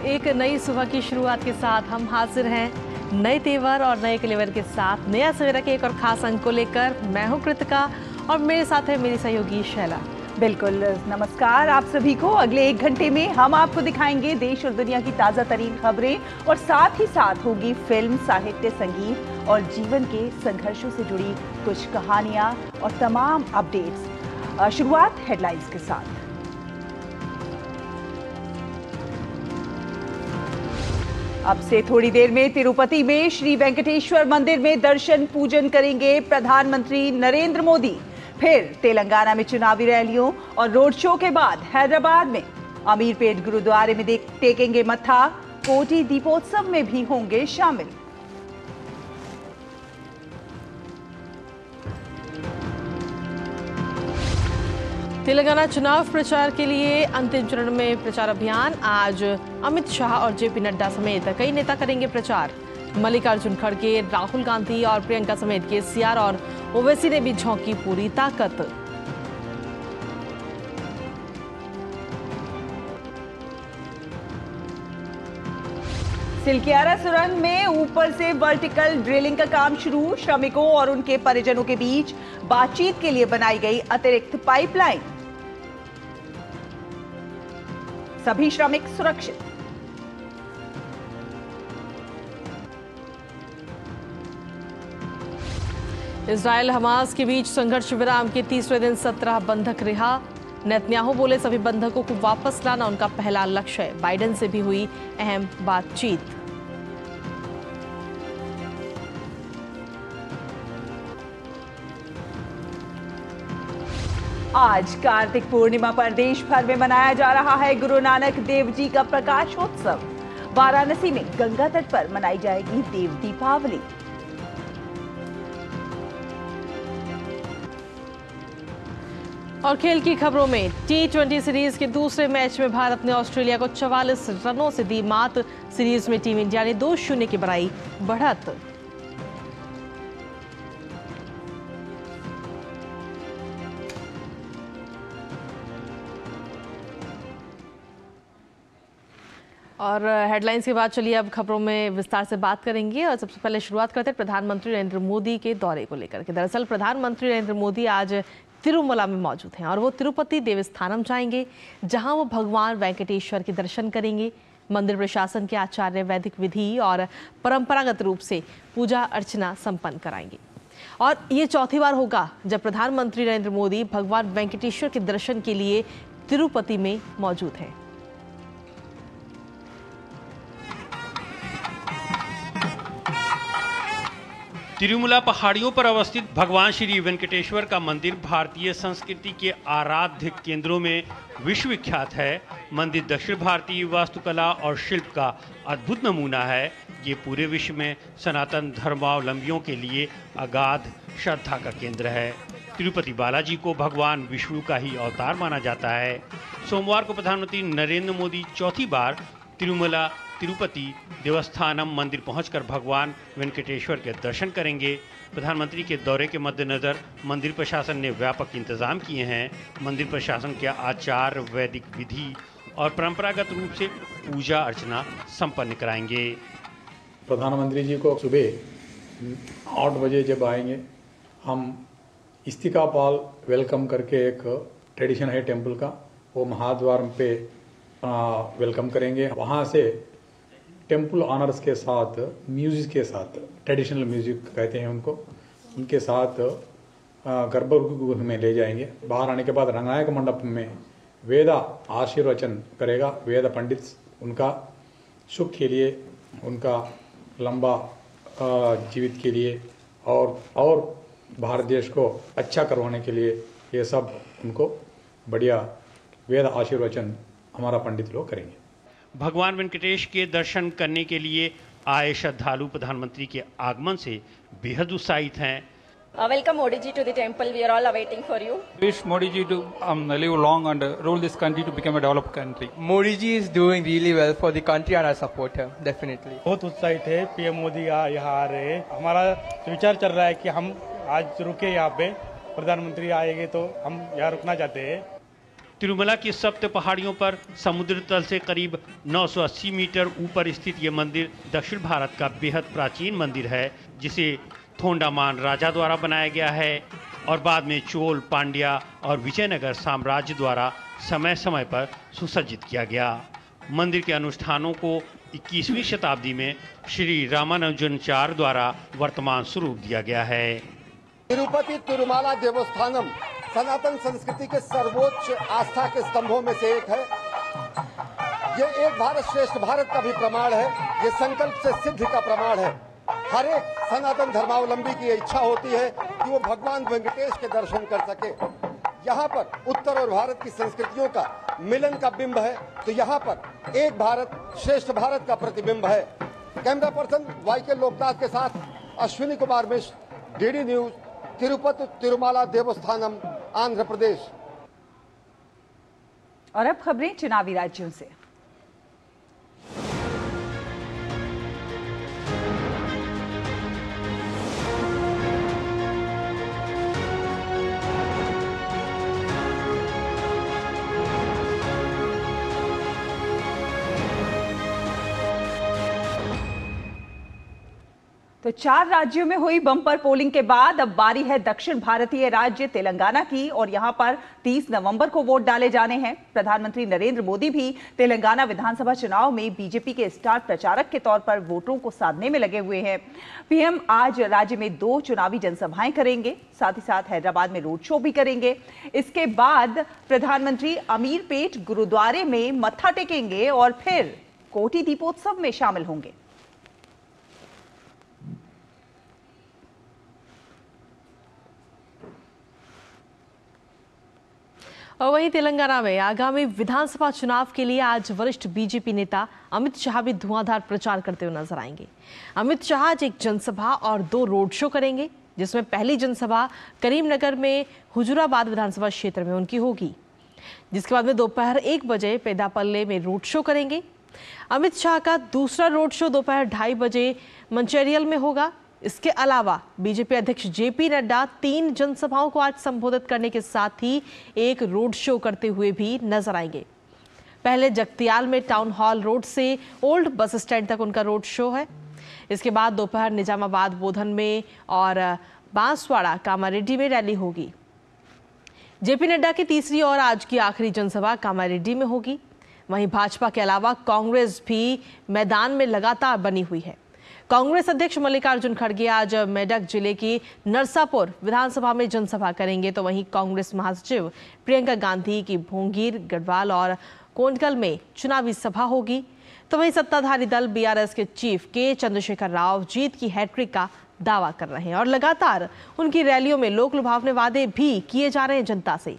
एक नई सुबह की शुरुआत के साथ हम हाजिर हैं नए तेवर और नए क्लेवर के साथ। नया सवेरा के एक और खास अंक को लेकर मैं हूं कृतिका और मेरे साथ है मेरी सहयोगी शैला। बिल्कुल, नमस्कार आप सभी को। अगले 1 घंटे में हम आपको दिखाएंगे देश और दुनिया की ताज़ा तरीन खबरें और साथ ही साथ होगी फिल्म, साहित्य, संगीत और जीवन के संघर्षों से जुड़ी कुछ कहानियां और तमाम अपडेट्स। शुरुआत हेडलाइंस के साथ। अब से थोड़ी देर में तिरुपति में श्री वेंकटेश्वर मंदिर में दर्शन पूजन करेंगे प्रधानमंत्री नरेंद्र मोदी। फिर तेलंगाना में चुनावी रैलियों और रोड शो के बाद हैदराबाद में अमीरपेट गुरुद्वारे में टेकेंगे मत्था। कोटी दीपोत्सव में भी होंगे शामिल। तेलंगाना चुनाव प्रचार के लिए अंतिम चरण में प्रचार अभियान। आज अमित शाह और जेपी नड्डा समेत कई नेता करेंगे प्रचार। मल्लिकार्जुन खड़गे, राहुल गांधी और प्रियंका समेत केसीआर और ओवैसी ने भी झोंकी पूरी ताकत। सिलकियारा सुरंग में ऊपर से वर्टिकल ड्रिलिंग का काम शुरू। श्रमिकों और उनके परिजनों के बीच बातचीत के लिए बनाई गई अतिरिक्त पाइपलाइन। सभी श्रमिक सुरक्षित। इजरायल हमास के बीच संघर्ष विराम के तीसरे दिन 17 बंधक रिहा। नेतन्याहू बोले सभी बंधकों को वापस लाना उनका पहला लक्ष्य है। बाइडेन से भी हुई अहम बातचीत। आज कार्तिक पूर्णिमा पर देश भर में मनाया जा रहा है गुरु नानक देव जी का प्रकाशोत्सव। वाराणसी में गंगा तट पर मनाई जाएगी देव दीपावली। और खेल की खबरों में T20 सीरीज के दूसरे मैच में भारत ने ऑस्ट्रेलिया को 44 रनों से दी मात। सीरीज में टीम इंडिया ने 2-0 की बनाई बढ़त। और हेडलाइंस के बाद चलिए अब खबरों में विस्तार से बात करेंगे। और सबसे पहले शुरुआत करते हैं प्रधानमंत्री नरेंद्र मोदी के दौरे को लेकर के। दरअसल प्रधानमंत्री नरेंद्र मोदी आज तिरुमला में मौजूद हैं और वो तिरुपति देवस्थानम जाएंगे, जहां वो भगवान वेंकटेश्वर के दर्शन करेंगे। मंदिर प्रशासन के आचार्य वैदिक विधि और परंपरागत रूप से पूजा अर्चना संपन्न कराएंगे। और ये चौथी बार होगा जब प्रधानमंत्री नरेंद्र मोदी भगवान वेंकटेश्वर के दर्शन के लिए तिरुपति में मौजूद हैं। तिरुमला पहाड़ियों पर अवस्थित भगवान श्री वेंकटेश्वर का मंदिर भारतीय संस्कृति के आराध्य केंद्रों में विश्व विख्यात है। मंदिर दक्षिण भारतीय वास्तुकला और शिल्प का अद्भुत नमूना है। ये पूरे विश्व में सनातन धर्मावलंबियों के लिए अगाध श्रद्धा का केंद्र है। तिरुपति बालाजी को भगवान विष्णु का ही अवतार माना जाता है। सोमवार को प्रधानमंत्री नरेंद्र मोदी चौथी बार तिरुमला तिरुपति देवस्थानम मंदिर पहुंचकर भगवान वेंकटेश्वर के दर्शन करेंगे। प्रधानमंत्री के दौरे के मद्देनजर मंदिर प्रशासन ने व्यापक इंतजाम किए हैं। मंदिर प्रशासन के आचार्य वैदिक विधि और परंपरागत रूप से पूजा अर्चना संपन्न कराएंगे। प्रधानमंत्री जी को सुबह 8 बजे जब आएंगे, हम इस्तिकापाल वेलकम करके एक ट्रेडिशन है टेम्पल का, वो महाद्वार पे वेलकम करेंगे। वहाँ से टेम्पल ऑनर्स के साथ, म्यूजिक के साथ, ट्रेडिशनल म्यूजिक कहते हैं उनको, उनके साथ गर्भगृह में ले जाएंगे। बाहर आने के बाद रंगनायक मंडप में वेद आशीर्वचन करेगा। वेद पंडित उनका सुख के लिए, उनका लंबा जीवित के लिए और भारत देश को अच्छा करवाने के लिए ये सब उनको बढ़िया वेद आशीर्वचन हमारा पंडित लोग करेंगे। भगवान वेंकटेश के दर्शन करने के लिए आए श्रद्धालु प्रधानमंत्री के आगमन से बेहद उत्साहित हैं। Welcome Modi ji to the temple. We are all awaiting for you. Wish Modi ji to live long and rule this country to become a developed country. Modi ji is doing really well for the country and I support him definitely. बहुत उत्साहित है। PM Modi यहाँ आ रहे हैं। हमारा विचार चल रहा है कि हम आज रुके यहाँ पे, प्रधानमंत्री आएंगे तो हम यहाँ रुकना चाहते हैं। तिरुमला की सप्त पहाड़ियों पर समुद्र तल से करीब 980 मीटर ऊपर स्थित ये मंदिर दक्षिण भारत का बेहद प्राचीन मंदिर है, जिसे थोंडामान राजा द्वारा बनाया गया है और बाद में चोल, पांड्या और विजयनगर साम्राज्य द्वारा समय समय पर सुसज्जित किया गया। मंदिर के अनुष्ठानों को 21वीं शताब्दी में श्री रामानुजनाचार्य द्वारा वर्तमान स्वरूप दिया गया है। तिरुपति तिरुमाला देवस्थानम सनातन संस्कृति के सर्वोच्च आस्था के स्तंभों में से एक है। ये एक भारत श्रेष्ठ भारत का भी प्रमाण है। ये संकल्प से सिद्धि का प्रमाण है। हर एक सनातन धर्मावलंबी की इच्छा होती है कि वो भगवान वेंकटेश के दर्शन कर सके। यहाँ पर उत्तर और भारत की संस्कृतियों का मिलन का बिंब है, तो यहाँ पर एक भारत श्रेष्ठ भारत का प्रतिबिंब है। कैमरा पर्सन वाईके लोकनाथ के साथ अश्विनी कुमार मिश्र, डीडी न्यूज, तिरुपति तिरुमाला देवस्थानम, आंध्र प्रदेश। और अब खबरें चुनावी राज्यों से। तो 4 राज्यों में हुई बम्पर पोलिंग के बाद अब बारी है दक्षिण भारतीय राज्य तेलंगाना की, और यहां पर 30 नवंबर को वोट डाले जाने हैं। प्रधानमंत्री नरेंद्र मोदी भी तेलंगाना विधानसभा चुनाव में बीजेपी के स्टार प्रचारक के तौर पर वोटरों को साधने में लगे हुए हैं। पीएम आज राज्य में 2 चुनावी जनसभाएं करेंगे, साथ ही साथ हैदराबाद में रोड शो भी करेंगे। इसके बाद प्रधानमंत्री अमीरपेट गुरुद्वारे में मत्था टेकेंगे और फिर कोटी दीपोत्सव में शामिल होंगे। और वहीं तेलंगाना में आगामी विधानसभा चुनाव के लिए आज वरिष्ठ बीजेपी नेता अमित शाह भी धुआंधार प्रचार करते हुए नजर आएंगे। अमित शाह आज एक जनसभा और 2 रोड शो करेंगे, जिसमें पहली जनसभा करीमनगर में हुजूराबाद विधानसभा क्षेत्र में उनकी होगी, जिसके बाद में दोपहर 1 बजे पेदापल्ले में रोड शो करेंगे। अमित शाह का दूसरा रोड शो दोपहर 2:30 बजे मंचेरियल में होगा। इसके अलावा बीजेपी अध्यक्ष जेपी नड्डा 3 जनसभाओं को आज संबोधित करने के साथ ही एक रोड शो करते हुए भी नजर आएंगे। पहले जगतियाल में टाउन हॉल रोड से ओल्ड बस स्टैंड तक उनका रोड शो है। इसके बाद दोपहर निजामाबाद बोधन में और बांसवाड़ा कामारेड्डी में रैली होगी। जेपी नड्डा की तीसरी और आज की आखिरी जनसभा कामारेड्डी में होगी। वहीं भाजपा के अलावा कांग्रेस भी मैदान में लगातार बनी हुई है। कांग्रेस अध्यक्ष मल्लिकार्जुन खड़गे आज मेडक जिले की नरसापुर विधानसभा में जनसभा करेंगे, तो वहीं कांग्रेस महासचिव प्रियंका गांधी की भोंगीर, गढ़वाल और कोंडकल में चुनावी सभा होगी। तो वहीं सत्ताधारी दल बीआरएस के चीफ के चंद्रशेखर राव जीत की हैट्रिक का दावा कर रहे हैं और लगातार उनकी रैलियों में लोक लुभावने वादे भी किए जा रहे हैं जनता से।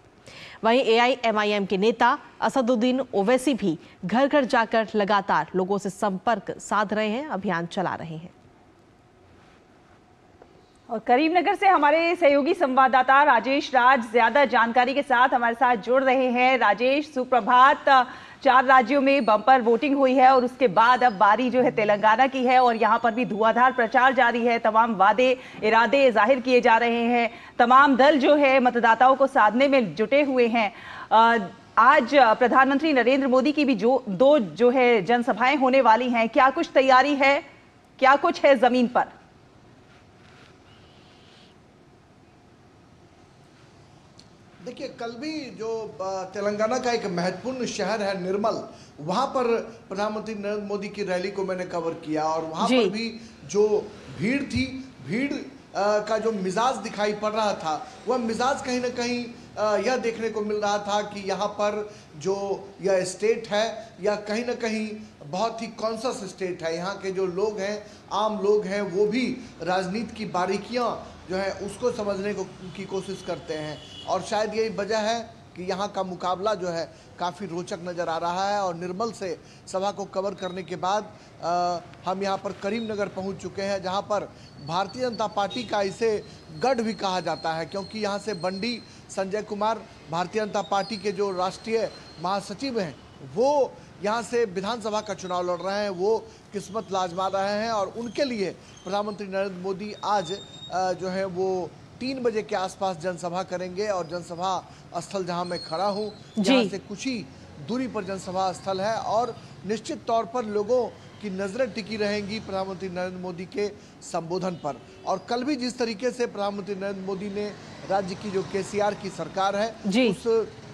वहीं एआईएमआईएम के नेता असदुद्दीन ओवैसी भी घर घर जाकर लगातार लोगों से संपर्क साध रहे हैं, अभियान चला रहे हैं। और करीमनगर से हमारे सहयोगी संवाददाता राजेश राज ज्यादा जानकारी के साथ हमारे साथ जुड़ रहे हैं। राजेश, सुप्रभात। 4 राज्यों में बम्पर वोटिंग हुई है और उसके बाद अब बारी जो है तेलंगाना की है, और यहाँ पर भी धुआंधार प्रचार जारी है। तमाम वादे इरादे जाहिर किए जा रहे हैं। तमाम दल जो है मतदाताओं को साधने में जुटे हुए हैं। आज प्रधानमंत्री नरेंद्र मोदी की भी 2 जो है जनसभाएं होने वाली हैं। क्या कुछ तैयारी है, क्या कुछ है जमीन पर? देखिए, कल भी जो तेलंगाना का एक महत्वपूर्ण शहर है निर्मल, वहाँ पर प्रधानमंत्री नरेंद्र मोदी की रैली को मैंने कवर किया और वहाँ पर भी जो भीड़ थी, भीड़ का जो मिजाज दिखाई पड़ रहा था, वह मिजाज कहीं ना कहीं यह देखने को मिल रहा था कि यहाँ पर जो यह स्टेट है या कहीं ना कहीं बहुत ही कॉन्शियस स्टेट है। यहाँ के जो लोग हैं, आम लोग हैं, वो भी राजनीति की बारीकियाँ जो है उसको समझने की कोशिश करते हैं, और शायद यही वजह है कि यहाँ का मुकाबला जो है काफ़ी रोचक नज़र आ रहा है। और निर्मल से सभा को कवर करने के बाद हम यहाँ पर करीमनगर पहुँच चुके हैं, जहाँ पर भारतीय जनता पार्टी का इसे गढ़ भी कहा जाता है, क्योंकि यहाँ से बंडी संजय कुमार, भारतीय जनता पार्टी के जो राष्ट्रीय महासचिव हैं, वो यहाँ से विधानसभा का चुनाव लड़ रहे हैं, वो किस्मत लाजमा रहे हैं। और उनके लिए प्रधानमंत्री नरेंद्र मोदी आज जो है वो 3 बजे के आसपास जनसभा करेंगे और जनसभा स्थल जहां मैं खड़ा हूं, यहां से कुछ ही दूरी पर जनसभा स्थल है और निश्चित तौर पर लोगों की नजरें टिकी रहेंगी प्रधानमंत्री नरेंद्र मोदी के संबोधन पर। और कल भी जिस तरीके से प्रधानमंत्री नरेंद्र मोदी ने राज्य की जो केसीआर की सरकार है उस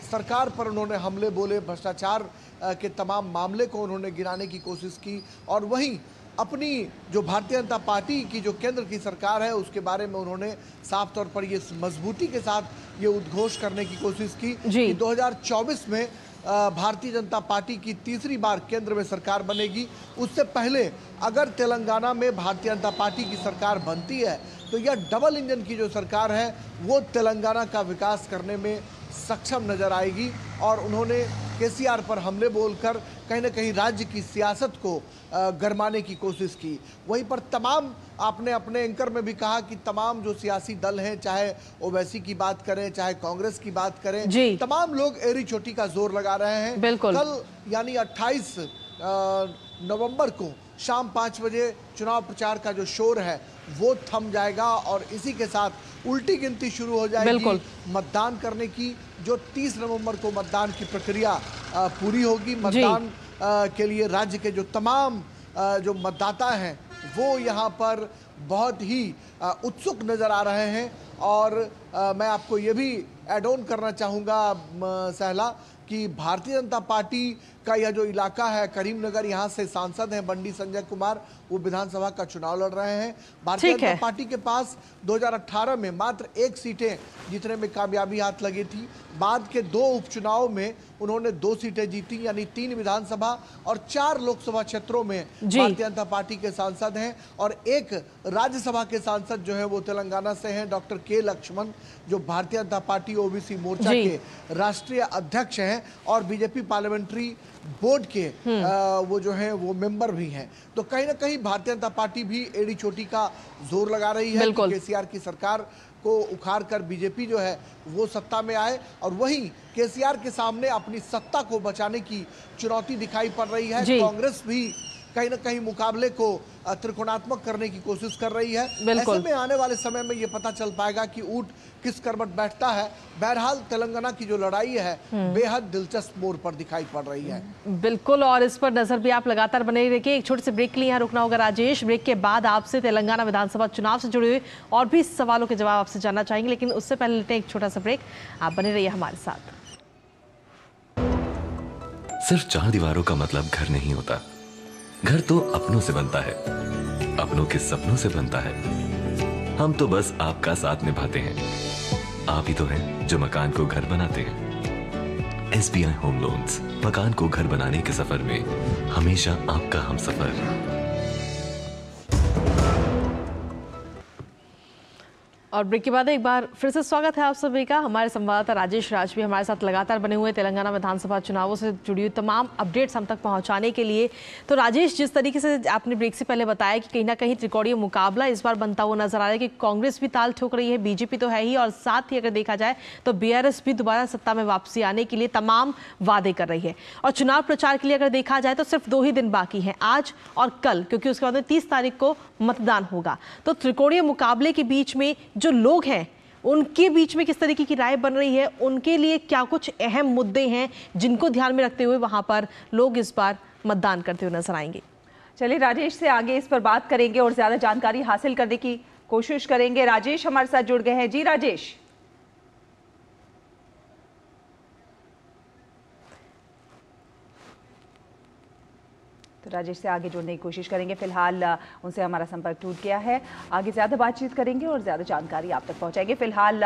सरकार पर उन्होंने हमले बोले, भ्रष्टाचार के तमाम मामले को उन्होंने गिराने की कोशिश की और वहीं अपनी जो भारतीय जनता पार्टी की जो केंद्र की सरकार है उसके बारे में उन्होंने साफ तौर पर ये मजबूती के साथ ये उद्घोष करने की कोशिश की कि 2024 में भारतीय जनता पार्टी की तीसरी बार केंद्र में सरकार बनेगी। उससे पहले अगर तेलंगाना में भारतीय जनता पार्टी की सरकार बनती है तो यह डबल इंजन की जो सरकार है वो तेलंगाना का विकास करने में सक्षम नजर आएगी। और उन्होंने केसीआर पर हमले बोलकर कहीं ना कहीं राज्य की सियासत को गरमाने की कोशिश की। वहीं पर तमाम आपने अपने एंकर में भी कहा कि तमाम जो सियासी दल हैं, चाहे ओवैसी की बात करें चाहे कांग्रेस की बात करें, तमाम लोग एड़ी चोटी का जोर लगा रहे हैं। कल यानी 28 नवंबर को शाम 5 बजे चुनाव प्रचार का जो शोर है वो थम जाएगा और इसी के साथ उल्टी गिनती शुरू हो जाएगी मतदान करने की। जो 30 नवंबर को मतदान की प्रक्रिया पूरी होगी, मतदान के लिए राज्य के जो तमाम जो मतदाता हैं वो यहाँ पर बहुत ही उत्सुक नज़र आ रहे हैं। और मैं आपको ये भी ऐड ऑन करना चाहूँगा सहला कि भारतीय जनता पार्टी का यह जो इलाका है करीमनगर, यहाँ से सांसद हैं बंडी संजय कुमार, वो विधानसभा का चुनाव लड़ रहे हैं। भारतीय जनता पार्टी के पास 2018 में मात्र 1 सीटें जीतने में कामयाबी हाथ लगी थी। बाद के 2 उपचुनाव में उन्होंने 2 सीटें जीती, यानी 3 विधानसभा और 4 लोकसभा क्षेत्रों में भारतीय जनता पार्टी के सांसद हैं। और एक राज्यसभा के सांसद जो है वो तेलंगाना से हैं, डॉक्टर के लक्ष्मण, जो भारतीय जनता पार्टी ओबीसी मोर्चा के राष्ट्रीय अध्यक्ष हैं और बीजेपी पार्लियामेंट्री बोर्ड के वो जो है वो मेंबर भी हैं। तो कहीं ना कहीं भारतीय जनता पार्टी भी एड़ी चोटी का जोर लगा रही है कि केसीआर की सरकार को उखाड़ कर बीजेपी जो है वो सत्ता में आए। और वहीं केसीआर के सामने अपनी सत्ता को बचाने की चुनौती दिखाई पड़ रही है। कांग्रेस भी कहीं ना कहीं मुकाबले को त्रिकोणात्मक करने की कोशिश कर रही है। ऐसे में आने वाले समय में ये पता चल पाएगा कि ऊंट किस करवट बैठता है। बहरहाल तेलंगाना की जो लड़ाई है बेहद दिलचस्प मोड़ पर दिखाई पड़ रही है। बिल्कुल, और इस पर नजर भी आप लगातार बने रहिए। एक छोटे से ब्रेक के लिए यहाँ रुकना होगा राजेश। ब्रेक के बाद आपसे तेलंगाना विधानसभा चुनाव से जुड़े हुए और भी सवालों के जवाब आपसे जानना चाहेंगे, लेकिन उससे पहले लेते हैं एक छोटा सा ब्रेक। आप बने रहिए हमारे साथ। सिर्फ 4 दीवारों का मतलब घर नहीं होता। घर तो अपनों से बनता है, अपनों के सपनों से बनता है। हम तो बस आपका साथ निभाते हैं। आप ही तो हैं जो मकान को घर बनाते हैं। SBI होम लोन्स, मकान को घर बनाने के सफर में हमेशा आपका हमसफर। और ब्रेक के बाद एक बार फिर से स्वागत है आप सभी का। हमारे संवाददाता राजेश राज भी हमारे साथ लगातार बने हुए तेलंगाना विधानसभा चुनावों से जुड़ी हुई तमाम अपडेट्स हम तक पहुंचाने के लिए। तो राजेश, जिस तरीके से आपने ब्रेक से पहले बताया कि कहीं ना कहीं त्रिकोणीय मुकाबला इस बार बनता हुआ नजर आ रहा है कि कांग्रेस भी ताल ठोक रही है, बीजेपी तो है ही, और साथ ही अगर देखा जाए तो BRS भी दोबारा सत्ता में वापसी आने के लिए तमाम वादे कर रही है। और चुनाव प्रचार के लिए अगर देखा जाए तो सिर्फ 2 ही दिन बाकी हैं, आज और कल, क्योंकि उसके बाद में 30 तारीख को मतदान होगा। तो त्रिकोणीय मुकाबले के बीच में जो लोग हैं उनके बीच में किस तरीके की राय बन रही है, उनके लिए क्या कुछ अहम मुद्दे हैं जिनको ध्यान में रखते हुए वहां पर लोग इस बार मतदान करते हुए नजर आएंगे। चलिए राजेश से आगे इस पर बात करेंगे और ज्यादा जानकारी हासिल करने की कोशिश करेंगे। राजेश हमारे साथ जुड़ गए हैं। जी राजेश। तो राजेश से आगे जुड़ने की कोशिश करेंगे। फिलहाल उनसे हमारा संपर्क टूट गया है। आगे ज़्यादा बातचीत करेंगे और ज़्यादा जानकारी आप तक पहुंचाएंगे। फिलहाल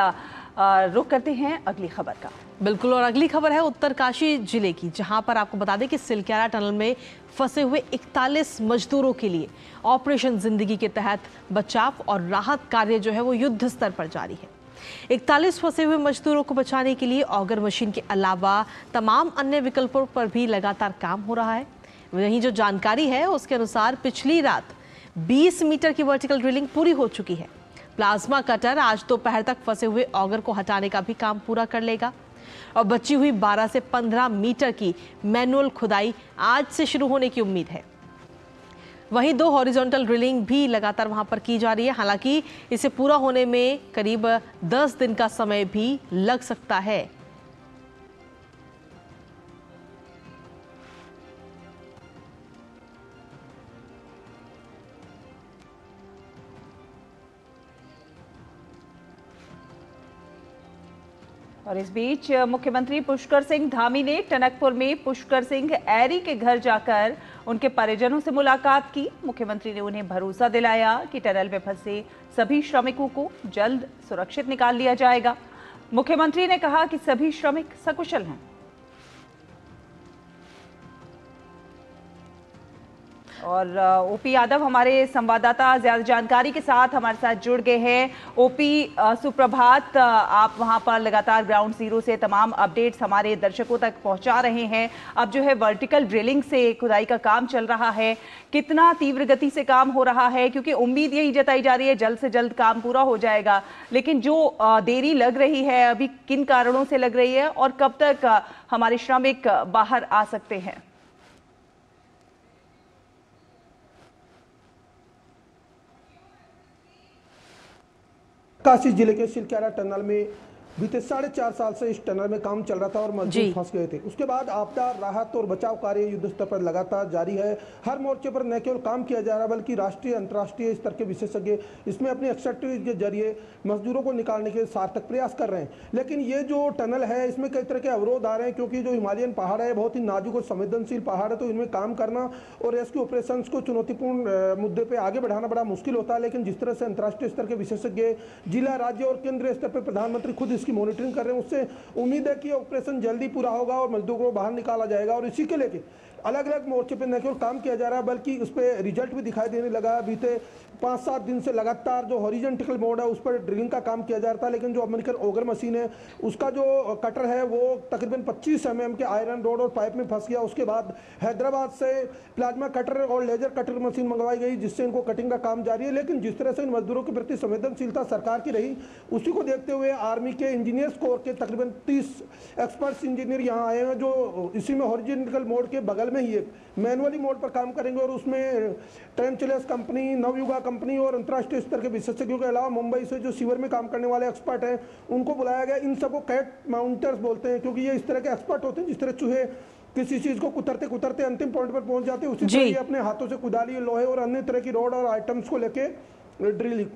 रुक करते हैं अगली खबर का। बिल्कुल, और अगली खबर है उत्तरकाशी जिले की, जहां पर आपको बता दें कि सिलक्यारा टनल में फंसे हुए 41 मजदूरों के लिए ऑपरेशन जिंदगी के तहत बचाव और राहत कार्य जो है वो युद्ध स्तर पर जारी है। 41 फंसे हुए मजदूरों को बचाने के लिए ऑगर मशीन के अलावा तमाम अन्य विकल्पों पर भी लगातार काम हो रहा है। वहीं जो जानकारी है उसके अनुसार पिछली रात 20 मीटर की वर्टिकल ड्रिलिंग पूरी हो चुकी है। प्लाज्मा कटर आज दोपहर तक फंसे हुए ऑगर को हटाने का भी काम पूरा कर लेगा और बची हुई 12 से 15 मीटर की मैनुअल खुदाई आज से शुरू होने की उम्मीद है। वहीं 2 हॉरिजॉन्टल ड्रिलिंग भी लगातार वहां पर की जा रही है। हालांकि इसे पूरा होने में करीब 10 दिन का समय भी लग सकता है। और इस बीच मुख्यमंत्री पुष्कर सिंह धामी ने टनकपुर में पुष्कर सिंह ऐरी के घर जाकर उनके परिजनों से मुलाकात की। मुख्यमंत्री ने उन्हें भरोसा दिलाया कि टनल में फंसे सभी श्रमिकों को जल्द सुरक्षित निकाल लिया जाएगा। मुख्यमंत्री ने कहा कि सभी श्रमिक सकुशल हैं। और ओपी यादव हमारे संवाददाता ज्यादा जानकारी के साथ हमारे साथ जुड़ गए हैं। ओपी सुप्रभात, आप वहां पर लगातार ग्राउंड जीरो से तमाम अपडेट्स हमारे दर्शकों तक पहुंचा रहे हैं। अब जो है वर्टिकल ड्रिलिंग से खुदाई का काम चल रहा है, कितना तीव्र गति से काम हो रहा है? क्योंकि उम्मीद यही जताई जा रही है जल्द से जल्द काम पूरा हो जाएगा, लेकिन जो देरी लग रही है अभी किन कारणों से लग रही है और कब तक हमारे श्रमिक बाहर आ सकते हैं? काशी जिले के सिलक्यारा टनल में बीते 4.5 साल से इस टनल में काम चल रहा था और मजदूर फंस गए थे। उसके बाद आपदा राहत और बचाव कार्य युद्ध स्तर पर लगातार जारी है। हर मोर्चे पर न केवल काम किया जा रहा है बल्कि राष्ट्रीय अंतर्राष्ट्रीय स्तर के विशेषज्ञ इसमें अपनी एक्सपर्टीज के जरिए मजदूरों को निकालने के सार्थक प्रयास कर रहे हैं। लेकिन ये जो टनल है इसमें कई तरह के अवरोध आ रहे हैं, क्योंकि जो हिमालयन पहाड़ है बहुत ही नाजुक और संवेदनशील पहाड़ है, तो इनमें काम करना और रेस्क्यू ऑपरेशन को चुनौतीपूर्ण मुद्दे पर आगे बढ़ाना बड़ा मुश्किल होता है। लेकिन जिस तरह से अंतर्राष्ट्रीय स्तर के विशेषज्ञ, जिला, राज्य और केंद्रीय स्तर पर प्रधानमंत्री खुद इसकी मॉनिटरिंग कर रहे हैं, उससे उम्मीद है कि ऑपरेशन जल्दी पूरा होगा और मजदूरों को बाहर निकाला जाएगा। और इसी के लेके अलग अलग मोर्चे पे न केवल काम किया जा रहा है बल्कि उस पर रिजल्ट भी दिखाई देने लगा। बीते 5-7 दिन से लगातार जो हॉरिजॉन्टल मोड है उस पर ड्रिलिंग का काम किया जा रहा था, लेकिन जो अमेरिकन ऑगर मशीन है उसका जो कटर है वो तकरीबन 25 mm के आयरन रोड और पाइप में फंस गया। उसके बाद हैदराबाद से प्लाज्मा कटर और लेजर कटर मशीन मंगवाई गई, जिससे इनको कटिंग का काम जारी है। लेकिन जिस तरह से इन मजदूरों के प्रति संवेदनशीलता सरकार की रही, उसी को देखते हुए आर्मी के इंजीनियर्स कोर के तकरीबन 30 एक्सपर्ट्स इंजीनियर यहाँ आए हैं, जो इसी में हॉरिजॉन्टल मोड के बगल में ही एक मैनुअली मोड पर काम करेंगे। और उसमें ट्रेंचलेस कंपनी, नवयुगा कंपनी और अंतर्राष्ट्रीय स्तर के विशेषज्ञों के अलावा मुंबई से जो सीवर में काम करने वाले एक्सपर्ट हैं उनको बुलाया गया। इन सबको कैट माउंटर्स बोलते हैं, क्योंकि ये इस तरह के एक्सपर्ट होते हैं जिस तरह चूहे किसी चीज को कुतरते कुतरते अंतिम पॉइंट पर पहुंच जाते हैं, उसी तरह ये अपने हाथों से कुदाली, लोहे और अन्य तरह की रोड और आइटम्स को लेके ड्रिलिंग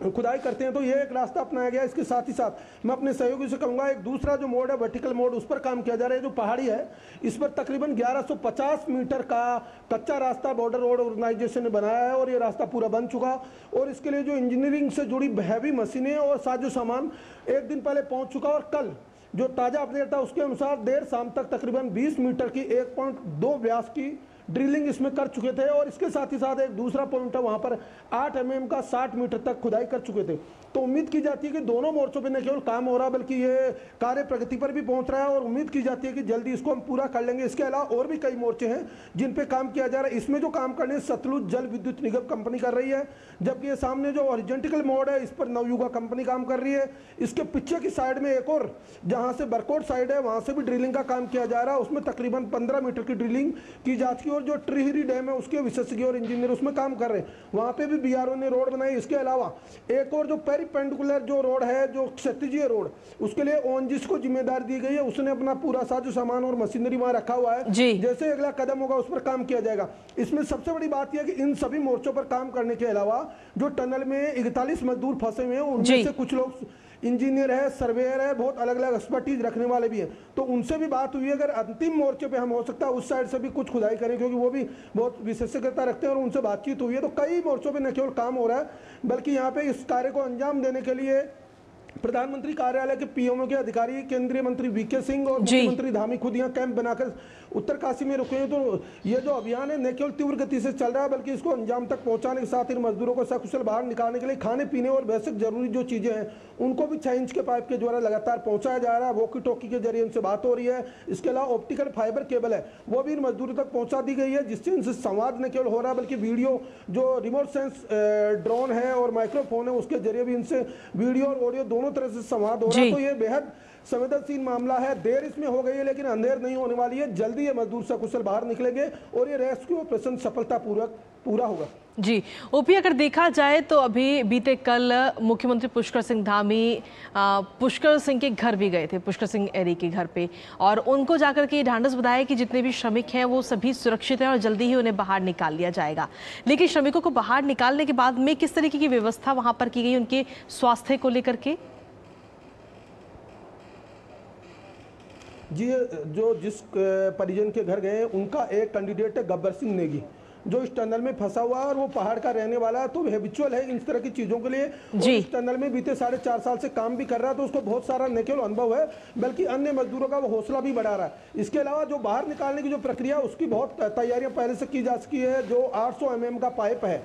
खुदाई करते हैं। तो ये एक रास्ता अपनाया गया। इसके साथ ही साथ मैं अपने सहयोगी से कहूँगा एक दूसरा जो मोड है वर्टिकल मोड, उस पर काम किया जा रहा है। जो पहाड़ी है इस पर तकरीबन 1150 मीटर का कच्चा रास्ता बॉर्डर रोड ऑर्गेनाइजेशन ने बनाया है और ये रास्ता पूरा बन चुका। और इसके लिए जो इंजीनियरिंग से जुड़ी हैवी मशीनें और साजो सामान एक दिन पहले पहुँच चुका। और कल जो ताज़ा अपडेट था उसके अनुसार देर शाम तक तकरीबन 20 मीटर की 1.2 व्यास की ड्रिलिंग इसमें कर चुके थे। और इसके साथ ही साथ एक दूसरा पॉइंट है, वहां पर 8 mm का 60 मीटर तक खुदाई कर चुके थे। तो उम्मीद की जाती है कि दोनों मोर्चों पे न केवल काम हो रहा बल्कि ये कार्य प्रगति पर भी पहुंच रहा है और उम्मीद की जाती है कि जल्दी इसको हम पूरा कर लेंगे। इसके अलावा और भी कई मोर्चे हैं जिन पे काम किया जा रहा है। इसमें जो काम करने सतलुज जल विद्युत निगम कंपनी कर रही है, जबकि ये सामने जो हॉरिजॉन्टल मोड है इस पर नवयुगा कंपनी काम कर रही है। इसके पीछे की साइड में एक और जहां से बरकोट साइड है वहां से भी ड्रिलिंग का काम किया जा रहा है। उसमें तकरीबन 15 मीटर की ड्रिलिंग की जा चुकी है और जो ट्रिहरी डैम है उसके विशेषज्ञ और इंजीनियर उसमें काम कर रहे हैं। वहां पे भी बीआरओ ने रोड बनाई। इसके अलावा एक और जो पेरिपेंडिकुलर जो रोड है, जो क्षैतिजीय रोड, उसके लिए ओएनजीसी को जिम्मेदारी दी गई है। उसने अपना पूरा साजो सामान और मशीनरी वहां रखा हुआ है। जैसे अगला कदम होगा उस पर काम किया जाएगा। इसमें सबसे बड़ी बात यह है कि इन सभी मोर्चों पर काम करने के अलावा जो टनल में 41 मजदूर फंसे हुए हैं उनमें से कुछ लोग इंजीनियर है, सर्वेयर है, बहुत अलग अलग एक्सपर्टीज रखने वाले भी हैं। तो उनसे भी बात हुई, अगर अंतिम मोर्चे पे हम हो सकता है उस साइड से भी कुछ खुदाई करें, क्योंकि वो भी बहुत विशेषज्ञता रखते हैं और उनसे बातचीत हुई है। तो कई मोर्चों पे न केवल काम हो रहा है बल्कि यहाँ पे इस कार्य को अंजाम देने के लिए प्रधानमंत्री कार्यालय के पीएमओ के अधिकारी, केंद्रीय मंत्री वीके सिंह और मुख्यमंत्री धामी खुद यहाँ कैंप बनाकर उत्तरकाशी में रुके हैं। तो ये जो अभियान है न केवल तीव्र गति से चल रहा है बल्कि इसको अंजाम तक पहुंचाने के साथ इन मजदूरों को सकुशल बाहर निकालने के लिए खाने पीने और बेसिक जरूरी जो चीजें हैं उनको भी 6 इंच के पाइप के द्वारा लगातार पहुंचाया जा रहा है। वॉकी टॉकी के जरिए इनसे बात हो रही है। इसके अलावा ऑप्टिकल फाइबर केबल है वो भी इन मजदूरों तक पहुंचा दी गई है, जिससे इनसे संवाद न केवल हो रहा है बल्कि वीडियो जो रिमोट सेंस ड्रोन है और माइक्रोफोन है उसके जरिए भी इनसे वीडियो और ऑडियो दोनों तरह से संवाद हो रहा है। तो ये बेहद संवेदनशील मामला है। देर इसमें हो गई है लेकिन अंधेर नहीं होने वाली है। जल्दी ये मजदूर सकुशल बाहर निकलेंगे और ये रेस्क्यू ऑपरेशन सफलतापूर्वक पूरा होगा। जी ओपी, अगर देखा जाए तो अभी बीते कल मुख्यमंत्री पुष्कर सिंह धामी पुष्कर सिंह के घर भी गए थे, पुष्कर सिंह एरी के घर पे, और उनको जाकर के ढांढस बधाया कि जितने भी श्रमिक हैं वो सभी सुरक्षित हैं और जल्दी ही उन्हें बाहर निकाल लिया जाएगा। लेकिन श्रमिकों को बाहर निकालने के बाद में किस तरीके की व्यवस्था वहां पर की गई उनके स्वास्थ्य को लेकर के? जो जिस परिजन के घर गए उनका एक कैंडिडेट है गब्बर सिंह नेगी, जो इस टनल में फंसा हुआ है और वो पहाड़ का रहने वाला है, तो हैबिचुअल है इन तरह की चीजों के लिए। इस टनल में बीते 4.5 साल से काम भी कर रहा है, तो उसको बहुत सारा न केवल अनुभव है बल्कि अन्य मजदूरों का वो हौसला भी बढ़ा रहा है। इसके अलावा जो बाहर निकालने की जो प्रक्रिया उसकी बहुत तैयारियां पहले से की जा चुकी है। जो 800 mm का पाइप है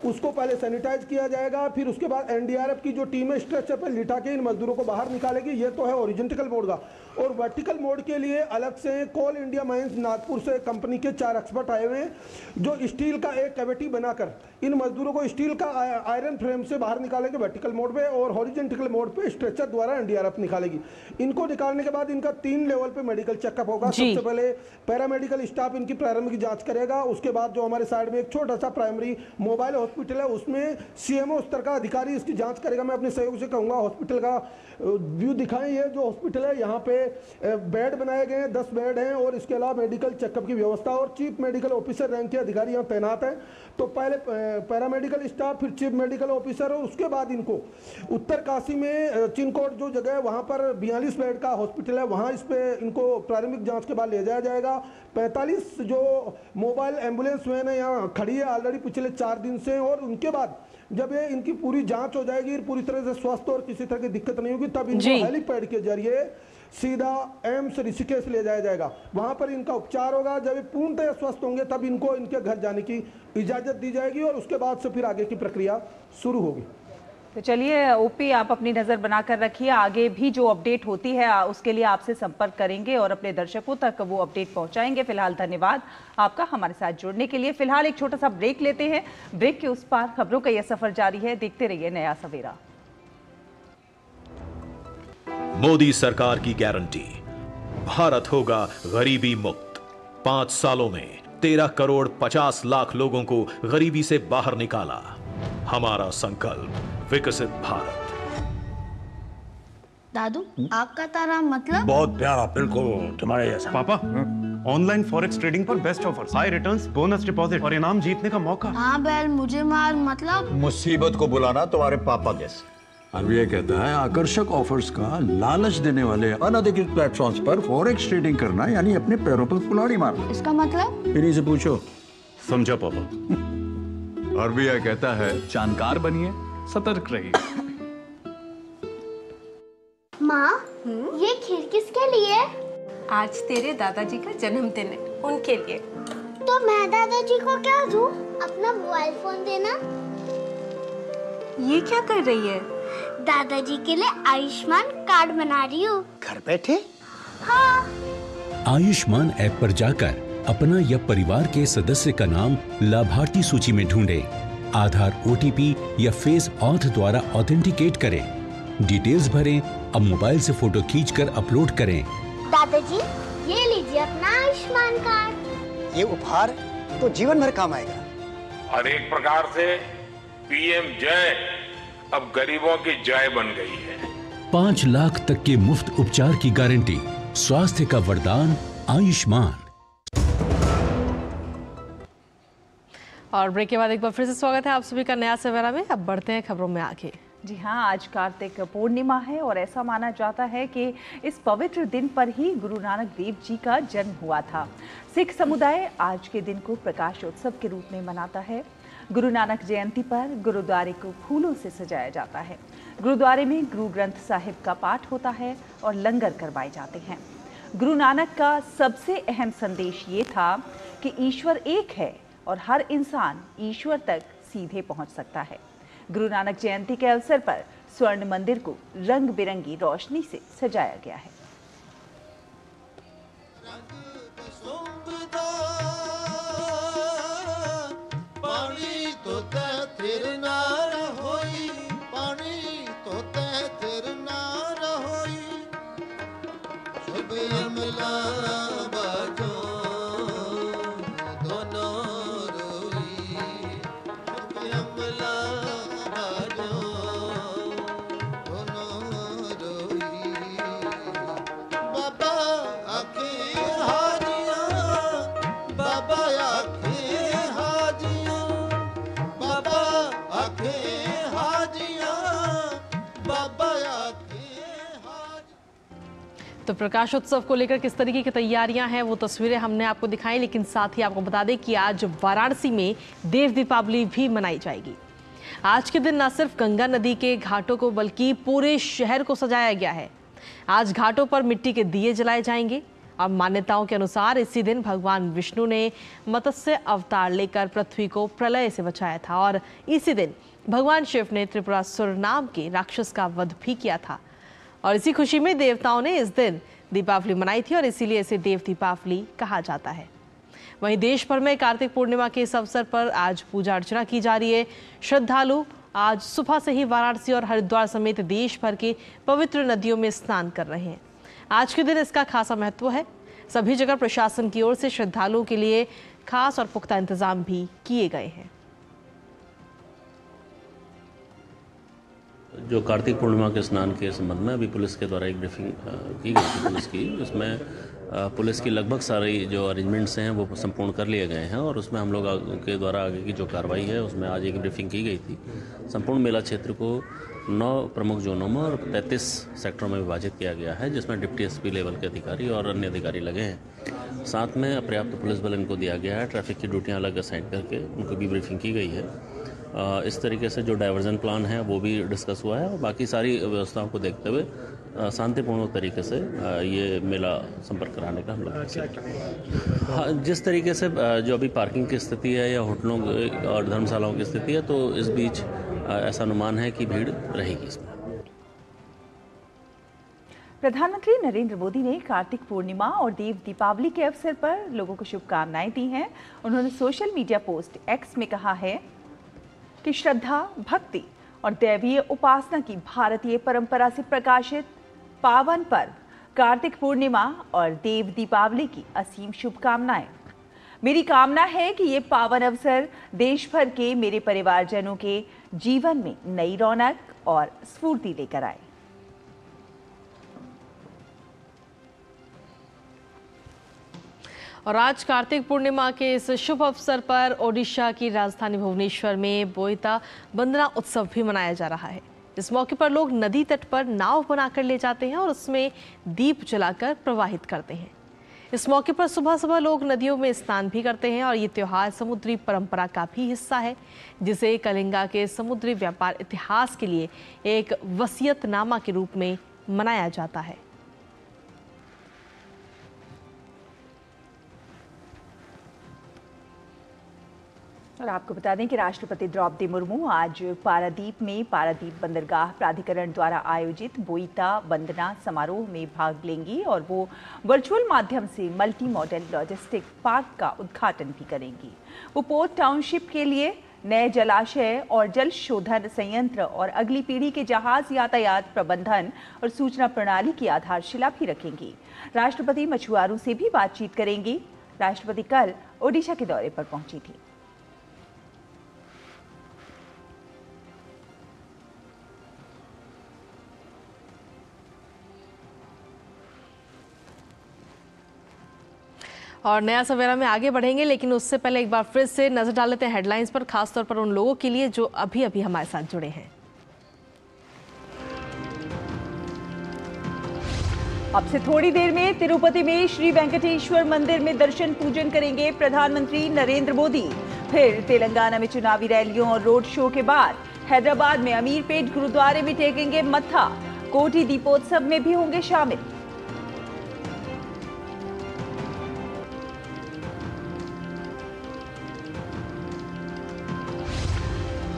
उसको पहले सैनिटाइज किया जाएगा, फिर उसके बाद NDRF की जो टीम है स्ट्रेचर पर लिटा के इन मजदूरों को बाहर निकालेगी। ये तो है ओरिजेंटल मोड का। और वर्टिकल मोड के लिए अलग से कोल इंडिया माइंस नागपुर से कंपनी के 4 एक्सपर्ट आए हुए हैं, जो स्टील का एक कैविटी बनाकर इन मजदूरों को स्टील का आयरन फ्रेम से बाहर निकालेंगे वर्टिकल मोड पे, और हॉरिजॉन्टल मोड पे स्ट्रेचर द्वारा NDRF निकालेगी। इनको निकालने के बाद इनका 3 लेवल पे मेडिकल चेकअप होगा। सबसे पहले पैरामेडिकल स्टाफ इनकी प्रारंभिक जांच करेगा, उसके बाद जो हमारे साइड में एक छोटा सा प्राइमरी मोबाइल हॉस्पिटल है उसमें CMO स्तर का अधिकारी इसकी जांच करेगा। मैं अपने सहयोग से कहूँगा हॉस्पिटल का व्यू दिखाएं। ये जो हॉस्पिटल है यहाँ पे बेड बनाए गए हैं, 10 बेड हैं, और इसके अलावा मेडिकल चेकअप की व्यवस्था और चीफ मेडिकल ऑफिसर रैंक के अधिकारी यहाँ तैनात हैं। तो पहले पैरामेडिकल स्टाफ, फिर चीफ मेडिकल ऑफिसर, और उसके बाद इनको उत्तर काशी में चिनकोट जो जगह है वहाँ पर 42 बेड का हॉस्पिटल है, वहाँ इस पे इनको प्रारंभिक जांच के बाद ले जाया जाएगा। 45 जो मोबाइल एम्बुलेंस वैन है यहाँ खड़ी है ऑलरेडी पिछले 4 दिन से, और उनके बाद जब ये इनकी पूरी जांच हो जाएगी, पूरी तरह से स्वस्थ और किसी तरह की दिक्कत नहीं होगी, तब इनको हेलीपैड के जरिए सीधा एम्स ऋषिकेश ले जाया जाएगा। वहां पर इनका उपचार होगा। जब ये पूर्णतः स्वस्थ होंगे तब इनको इनके घर जाने की इजाजत दी जाएगी, और उसके बाद से फिर आगे की प्रक्रिया शुरू होगी। तो चलिए ओपी, आप अपनी नज़र बनाकर रखिए, आगे भी जो अपडेट होती है उसके लिए आपसे संपर्क करेंगे और अपने दर्शकों तक वो अपडेट पहुंचाएंगे। फिलहाल धन्यवाद आपका हमारे साथ जुड़ने के लिए। फिलहाल एक छोटा सा ब्रेक लेते हैं, ब्रेक के उस पार खबरों का यह सफर जारी है। देखते रहिए नया सवेरा। मोदी सरकार की गारंटी, भारत होगा गरीबी मुक्त। 5 सालों में 13 करोड़ 50 लाख लोगों को गरीबी से बाहर निकाला। हमारा संकल्प विकसित भारत। दादू, आपका तारा मतलब? बहुत प्यारा, बिल्कुल तुम्हारे जैसा। पापा, ऑनलाइन फॉरेक्स ट्रेडिंग पर best offers, high returns, bonus deposit और इनाम जीतने का मौका। हाँ बैल, मुझे मार मतलब? मुसीबत को बुलाना तुम्हारे पापा जैसे। आरबीआई कहता है आकर्षक ऑफर्स का लालच देने वाले अनधिकृत प्लेटफॉर्म्स पर फॉरेक्स ट्रेडिंग करना यानी अपने पैरों पर कुल्हाड़ी मारना। इसका मतलब? इन्हीं से पूछो। समझा पापा। आरबीआई कहता है जानकार बनिए, सतर्क रहिए। माँ, ये खीर किसके लिए? आज तेरे दादाजी का जन्मदिन है, उनके लिए। तो मैं दादाजी को क्या दूँ? अपना मोबाइल फोन देना। ये क्या कर रही है? दादाजी के लिए आयुष्मान कार्ड बना रही हूँ। घर बैठे? हाँ। आयुष्मान ऐप पर जाकर अपना या परिवार के सदस्य का नाम लाभार्थी सूची में ढूंढें, आधार, OTP या फेस ऑथ द्वारा ऑथेंटिकेट करें, डिटेल्स भरें। अब मोबाइल से फोटो खींचकर अपलोड करें। दादाजी, ये लीजिए अपना आयुष्मान कार्ड। ये उपहार तो जीवन भर काम आएगा। और एक प्रकार से PM जय अब गरीबों की जय बन गई है। 5 लाख तक के मुफ्त उपचार की गारंटी, स्वास्थ्य का वरदान आयुष्मान। और ब्रेक के बाद एक बार फिर से स्वागत है आप सभी का नया सवेरा में। अब बढ़ते हैं खबरों में आगे। जी हाँ, आज कार्तिक पूर्णिमा है और ऐसा माना जाता है कि इस पवित्र दिन पर ही गुरु नानक देव जी का जन्म हुआ था। सिख समुदाय आज के दिन को प्रकाशोत्सव के रूप में मनाता है। गुरु नानक जयंती पर गुरुद्वारे को फूलों से सजाया जाता है। गुरुद्वारे में गुरु ग्रंथ साहिब का पाठ होता है और लंगर करवाए जाते हैं। गुरु नानक का सबसे अहम संदेश ये था कि ईश्वर एक है और हर इंसान ईश्वर तक सीधे पहुंच सकता है। गुरु नानक जयंती के अवसर पर स्वर्ण मंदिर को रंग बिरंगी रोशनी से सजाया गया है। तो प्रकाश उत्सव को लेकर किस तरीके की तैयारियां हैं वो तस्वीरें हमने आपको दिखाई, लेकिन साथ ही आपको बता दें कि आज वाराणसी में देव दीपावली भी मनाई जाएगी। आज के दिन न सिर्फ गंगा नदी के घाटों को बल्कि पूरे शहर को सजाया गया है। आज घाटों पर मिट्टी के दिए जलाए जाएंगे और मान्यताओं के अनुसार इसी दिन भगवान विष्णु ने मत्स्य अवतार लेकर पृथ्वी को प्रलय से बचाया था और इसी दिन भगवान शिव ने त्रिपुरासुर नाम के राक्षस का वध भी किया था और इसी खुशी में देवताओं ने इस दिन दीपावली मनाई थी और इसीलिए इसे देव दीपावली कहा जाता है। वहीं देश भर में कार्तिक पूर्णिमा के इस अवसर पर आज पूजा अर्चना की जा रही है। श्रद्धालु आज सुबह से ही वाराणसी और हरिद्वार समेत देश भर के पवित्र नदियों में स्नान कर रहे हैं। आज के दिन इसका खासा महत्व है। सभी जगह प्रशासन की ओर से श्रद्धालुओं के लिए खास और पुख्ता इंतजाम भी किए गए हैं। जो कार्तिक पूर्णिमा के स्नान के संबंध में अभी पुलिस के द्वारा एक ब्रीफिंग की गई थी पुलिस की, जिसमें पुलिस की लगभग सारी जो अरेंजमेंट्स हैं वो संपूर्ण कर लिए गए हैं और उसमें हम लोग के द्वारा आगे की जो कार्रवाई है उसमें आज एक ब्रीफिंग की गई थी। संपूर्ण मेला क्षेत्र को 9 प्रमुख जोनों में और 33 सेक्टरों में विभाजित किया गया है, जिसमें डिप्टी एसपी लेवल के अधिकारी और अन्य अधिकारी लगे हैं। साथ में पर्याप्त पुलिस बल इनको दिया गया है। ट्रैफिक की ड्यूटियाँ अलग असाइन करके उनको भी ब्रीफिंग की गई है। इस तरीके से जो डाइवर्जन प्लान है वो भी डिस्कस हुआ है और बाकी सारी व्यवस्थाओं को देखते हुए शांतिपूर्ण तरीके से ये मेला संपर्क कराने का हम लोग हाँ, जिस तरीके से जो अभी पार्किंग की स्थिति है या होटलों और धर्मशालाओं की स्थिति है, तो इस बीच ऐसा अनुमान है कि भीड़ रहेगी इसमें। प्रधानमंत्री नरेंद्र मोदी ने कार्तिक पूर्णिमा और देव दीपावली के अवसर पर लोगों को शुभकामनाएं दी हैं। उन्होंने सोशल मीडिया पोस्ट एक्स में कहा है कि श्रद्धा, भक्ति और दैवीय उपासना की भारतीय परंपरा से प्रकाशित पावन पर्व कार्तिक पूर्णिमा और देव दीपावली की असीम शुभकामनाएं। मेरी कामना है कि ये पावन अवसर देश भर के मेरे परिवारजनों के जीवन में नई रौनक और स्फूर्ति लेकर आए। और आज कार्तिक पूर्णिमा के इस शुभ अवसर पर ओडिशा की राजधानी भुवनेश्वर में बोईता बंदना उत्सव भी मनाया जा रहा है। इस मौके पर लोग नदी तट पर नाव बनाकर ले जाते हैं और उसमें दीप जलाकर प्रवाहित करते हैं। इस मौके पर सुबह सुबह लोग नदियों में स्नान भी करते हैं और ये त्योहार समुद्री परंपरा का भी हिस्सा है, जिसे कलिंगा के समुद्री व्यापार इतिहास के लिए एक वसीयतनामा के रूप में मनाया जाता है। और आपको बता दें कि राष्ट्रपति द्रौपदी मुर्मू आज पारादीप में पारादीप बंदरगाह प्राधिकरण द्वारा आयोजित बोईता वंदना समारोह में भाग लेंगी और वो वर्चुअल माध्यम से मल्टी मॉडल लॉजिस्टिक पार्क का उद्घाटन भी करेंगी। वो पोर्ट टाउनशिप के लिए नए जलाशय और जल शोधन संयंत्र और अगली पीढ़ी के जहाज यातायात प्रबंधन और सूचना प्रणाली की आधारशिला भी रखेंगी। राष्ट्रपति मछुआरों से भी बातचीत करेंगी। राष्ट्रपति कल ओडिशा के दौरे पर पहुंची थी। और नया सवेरा में आगे बढ़ेंगे, लेकिन उससे पहले एक बार फिर से नजर डाल लेते हैं हेडलाइंस पर, खासतौर पर उन लोगों के लिए जो अभी अभी हमारे साथ जुड़े हैं। अब से थोड़ी देर में तिरुपति में श्री वेंकटेश्वर मंदिर में दर्शन पूजन करेंगे प्रधानमंत्री नरेंद्र मोदी। फिर तेलंगाना में चुनावी रैलियों और रोड शो के बाद हैदराबाद में अमीरपेट गुरुद्वारे में टेकेंगे मत्था। कोटी दीपोत्सव में भी होंगे शामिल।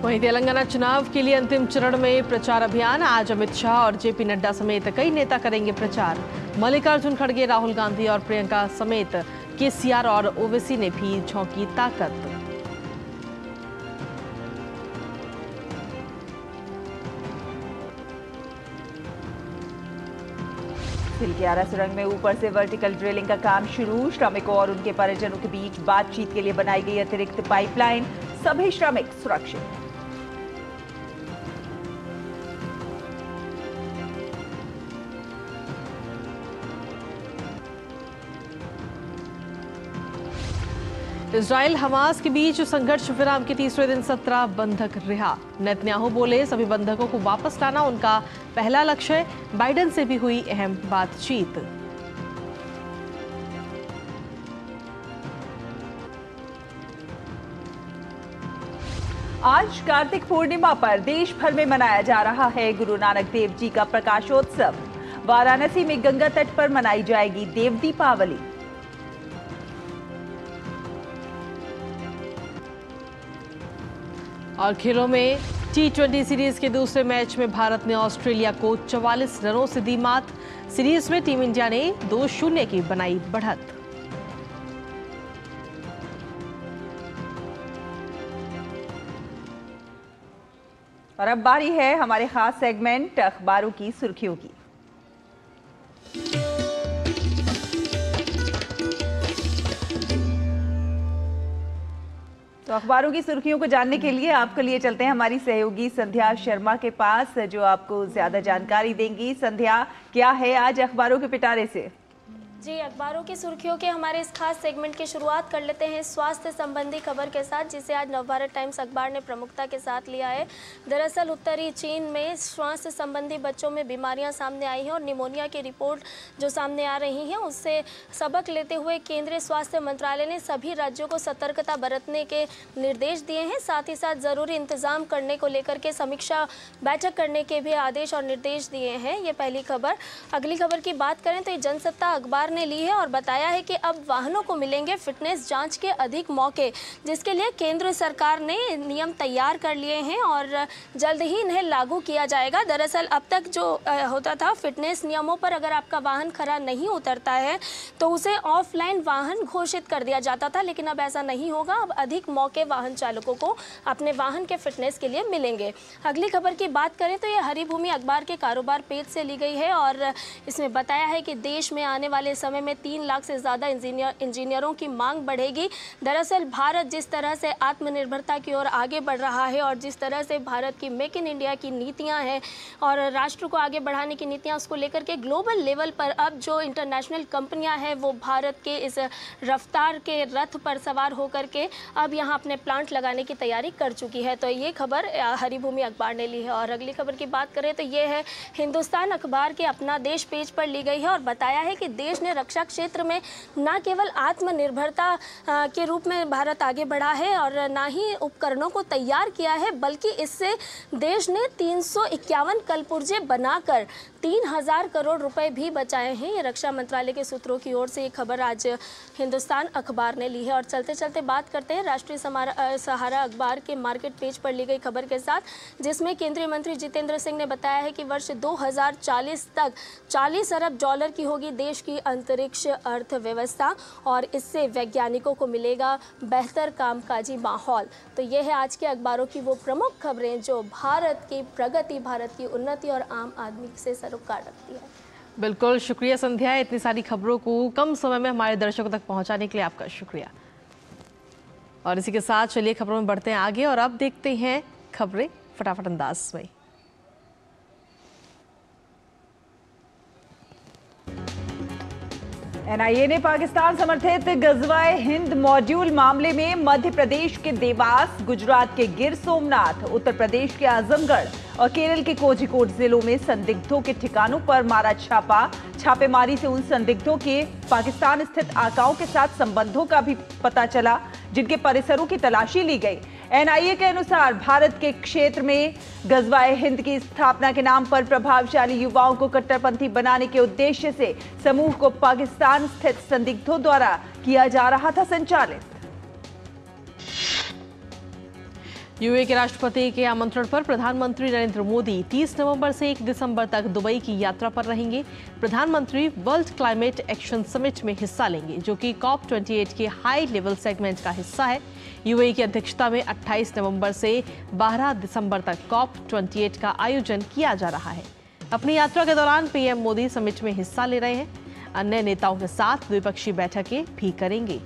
वहीं तेलंगाना चुनाव के लिए अंतिम चरण में प्रचार अभियान। आज अमित शाह और जेपी नड्डा समेत कई नेता करेंगे प्रचार। मल्लिकार्जुन खड़गे, राहुल गांधी और प्रियंका समेत केसीआर और ओवैसी ने भी झोंकी ताकत। सिलकियारा सुरंग में ऊपर से वर्टिकल ड्रिलिंग का काम शुरू। श्रमिकों और उनके परिजनों के बीच बातचीत के लिए बनाई गई अतिरिक्त पाइपलाइन। सभी श्रमिक सुरक्षित। इजराइल हमास के बीच संघर्ष विराम के तीसरे दिन 17 बंधक रिहा। नेतन्याहू बोले सभी बंधकों को वापस लाना उनका पहला लक्ष्य है। बाइडेन से भी हुई अहम बातचीत। आज कार्तिक पूर्णिमा पर देश भर में मनाया जा रहा है गुरु नानक देव जी का प्रकाशोत्सव। वाराणसी में गंगा तट पर मनाई जाएगी देव दीपावली। और खेलों में T20 सीरीज के दूसरे मैच में भारत ने ऑस्ट्रेलिया को 44 रनों से दी मात। सीरीज में टीम इंडिया ने 2-0 की बनाई बढ़त। और अब बारी है हमारे खास सेगमेंट अखबारों की सुर्खियों की। तो अखबारों की सुर्खियों को जानने के लिए आपके लिए चलते हैं हमारी सहयोगी संध्या शर्मा के पास, जो आपको ज्यादा जानकारी देंगी। संध्या, क्या है आज अखबारों के पिटारे से? जी, अखबारों की सुर्खियों के हमारे इस खास सेगमेंट की शुरुआत कर लेते हैं स्वास्थ्य संबंधी खबर के साथ, जिसे आज नवभारत टाइम्स अखबार ने प्रमुखता के साथ लिया है। दरअसल उत्तरी चीन में स्वास्थ्य संबंधी बच्चों में बीमारियां सामने आई हैं और निमोनिया की रिपोर्ट जो सामने आ रही हैं उससे सबक लेते हुए केंद्रीय स्वास्थ्य मंत्रालय ने सभी राज्यों को सतर्कता बरतने के निर्देश दिए हैं। साथ ही साथ ज़रूरी इंतजाम करने को लेकर के समीक्षा बैठक करने के भी आदेश और निर्देश दिए हैं। ये पहली खबर। अगली खबर की बात करें तो ये जनसत्ता अखबार ने ली है और बताया है कि अब वाहनों को मिलेंगे फिटनेस जांच के अधिक मौके, जिसके लिए केंद्र सरकार ने नियम तैयार कर लिए हैं और जल्द ही इन्हें लागू किया जाएगा। दरअसल अब तक जो होता था, फिटनेस नियमों पर अगर आपका वाहन खरा नहीं उतरता है तो उसे ऑफलाइन वाहन घोषित कर दिया जाता था, लेकिन अब ऐसा नहीं होगा। अब अधिक मौके वाहन चालकों को अपने वाहन के फिटनेस के लिए मिलेंगे। अगली खबर की बात करें तो यह हरिभूमि अखबार के कारोबार पेज से ली गई है और इसमें बताया है कि देश में आने वाले समय में 3 लाख से ज़्यादा इंजीनियरों की मांग बढ़ेगी। दरअसल भारत जिस तरह से आत्मनिर्भरता की ओर आगे बढ़ रहा है और जिस तरह से भारत की मेक इन इंडिया की नीतियां हैं और राष्ट्र को आगे बढ़ाने की नीतियां, उसको लेकर के ग्लोबल लेवल पर अब जो इंटरनेशनल कंपनियां हैं वो भारत के इस रफ्तार के रथ पर सवार होकर के अब यहाँ अपने प्लांट लगाने की तैयारी कर चुकी है। तो ये खबर हरिभूमि अखबार ने ली है। और अगली खबर की बात करें तो ये है हिंदुस्तान अखबार के अपना देश पेज पर ली गई है और बताया है कि देश ने रक्षा क्षेत्र में न केवल आत्मनिर्भरता के रूप में भारत आगे बढ़ा है और ना ही उपकरणों को तैयार किया है, बल्कि इससे देश ने 351 कलपुर्जे बनाकर 3000 करोड़ रुपए भी बचाए हैं। ये रक्षा मंत्रालय के सूत्रों की ओर से ये खबर आज हिंदुस्तान अखबार ने ली है। और चलते चलते बात करते हैं राष्ट्रीय सहारा अखबार के मार्केट पेज पर ली गई खबर के साथ, जिसमें केंद्रीय मंत्री जितेंद्र सिंह ने बताया है कि वर्ष 2040 तक 40 अरब डॉलर की होगी देश की अंतरिक्ष अर्थव्यवस्था और इससे वैज्ञानिकों को मिलेगा बेहतर कामकाजी माहौल। तो ये है आज के अखबारों की वो प्रमुख खबरें जो भारत की प्रगति, भारत की उन्नति और आम आदमी से सरोकार रखती है। बिल्कुल, शुक्रिया संध्या, इतनी सारी खबरों को कम समय में हमारे दर्शकों तक पहुंचाने के लिए आपका शुक्रिया। और इसी के साथ चलिए खबरों में बढ़ते हैं आगे और अब देखते हैं खबरें फटाफट अंदाज में। एनआईए ने पाकिस्तान समर्थित गजवाए हिंद मॉड्यूल मामले में मध्य प्रदेश के देवास, गुजरात के गिर सोमनाथ, उत्तर प्रदेश के आजमगढ़ और केरल के कोझिकोड जिलों में संदिग्धों के ठिकानों पर मारा छापा। छापेमारी से उन संदिग्धों के पाकिस्तान स्थित आकाओं के साथ संबंधों का भी पता चला, जिनके परिसरों की तलाशी ली गई। एनआईए के अनुसार भारत के क्षेत्र में गजवाए हिंद की स्थापना के नाम पर प्रभावशाली युवाओं को कट्टरपंथी बनाने के उद्देश्य से समूह को पाकिस्तान स्थित संदिग्धों द्वारा किया जा रहा था संचालित। यूएई के राष्ट्रपति के आमंत्रण पर प्रधानमंत्री नरेंद्र मोदी 30 नवंबर से 1 दिसंबर तक दुबई की यात्रा पर रहेंगे। प्रधानमंत्री वर्ल्ड क्लाइमेट एक्शन समिट में हिस्सा लेंगे, जो कि COP28 के हाई लेवल सेगमेंट का हिस्सा है। यूएई की अध्यक्षता में 28 नवंबर से 12 दिसंबर तक COP28 का आयोजन किया जा रहा है। अपनी यात्रा के दौरान पीएम मोदी समिट में हिस्सा ले रहे हैं। अन्य नेताओं के साथ द्विपक्षीय बैठकें भी करेंगे।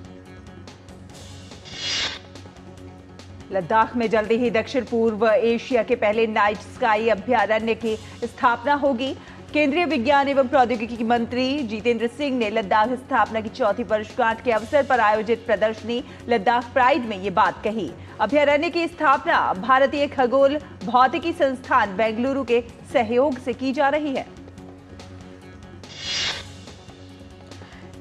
लद्दाख में जल्दी ही दक्षिण पूर्व एशिया के पहले नाइट स्काई अभयारण्य की स्थापना होगी। केंद्रीय विज्ञान एवं प्रौद्योगिकी मंत्री जितेंद्र सिंह ने लद्दाख स्थापना की चौथी वर्षगांठ के अवसर पर आयोजित प्रदर्शनी लद्दाख प्राइड में ये बात कही। अभयारण्य की स्थापना भारतीय खगोल भौतिकी संस्थान बेंगलुरु के सहयोग से की जा रही है।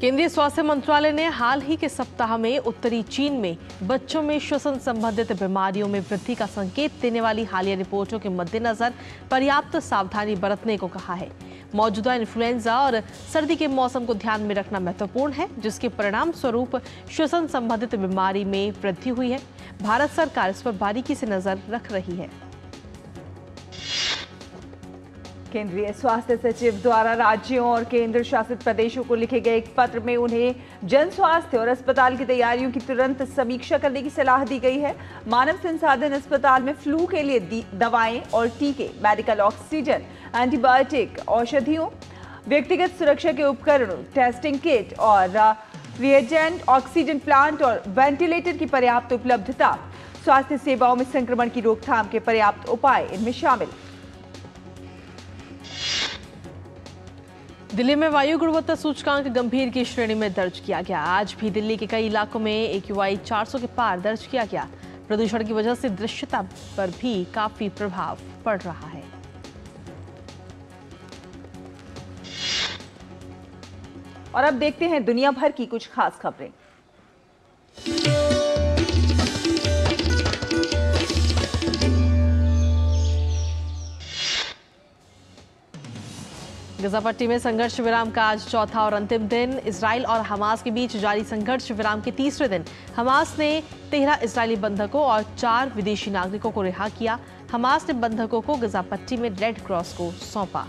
केंद्रीय स्वास्थ्य मंत्रालय ने हाल ही के सप्ताह में उत्तरी चीन में बच्चों में श्वसन संबंधित बीमारियों में वृद्धि का संकेत देने वाली हालिया रिपोर्टों के मद्देनजर पर्याप्त सावधानी बरतने को कहा है। मौजूदा इन्फ्लुएंजा और सर्दी के मौसम को ध्यान में रखना महत्वपूर्ण है, जिसके परिणाम स्वरूप श्वसन संबंधित बीमारी में वृद्धि हुई है। भारत सरकार इस पर बारीकी से नजर रख रही है। केंद्रीय स्वास्थ्य सचिव द्वारा राज्यों और केंद्र शासित प्रदेशों को लिखे गए एक पत्र में उन्हें जन स्वास्थ्य और अस्पताल की तैयारियों की तुरंत समीक्षा करने की सलाह दी गई है। मानव संसाधन अस्पताल में फ्लू के लिए दवाएं और टीके, मेडिकल ऑक्सीजन, एंटीबायोटिक, औषधियों, व्यक्तिगत सुरक्षा के उपकरणों, टेस्टिंग किट और रिएजेंट, ऑक्सीजन प्लांट और वेंटिलेटर की पर्याप्त उपलब्धता, स्वास्थ्य सेवाओं में संक्रमण की रोकथाम के पर्याप्त उपाय इनमें शामिल। दिल्ली में वायु गुणवत्ता सूचकांक गंभीर की श्रेणी में दर्ज किया गया। आज भी दिल्ली के कई इलाकों में AQI 400 के पार दर्ज किया गया। प्रदूषण की वजह से दृश्यता पर भी काफी प्रभाव पड़ रहा है। और अब देखते हैं दुनिया भर की कुछ खास खबरें। गजा पट्टी में संघर्ष विराम का आज चौथा और अंतिम दिन। इजराइल और हमास के बीच जारी संघर्ष विराम के तीसरे दिन हमास ने 13 इजरायली बंधकों और 4 विदेशी नागरिकों को रिहा किया। हमास ने बंधकों को गजा पट्टी में रेड क्रॉस को सौंपा।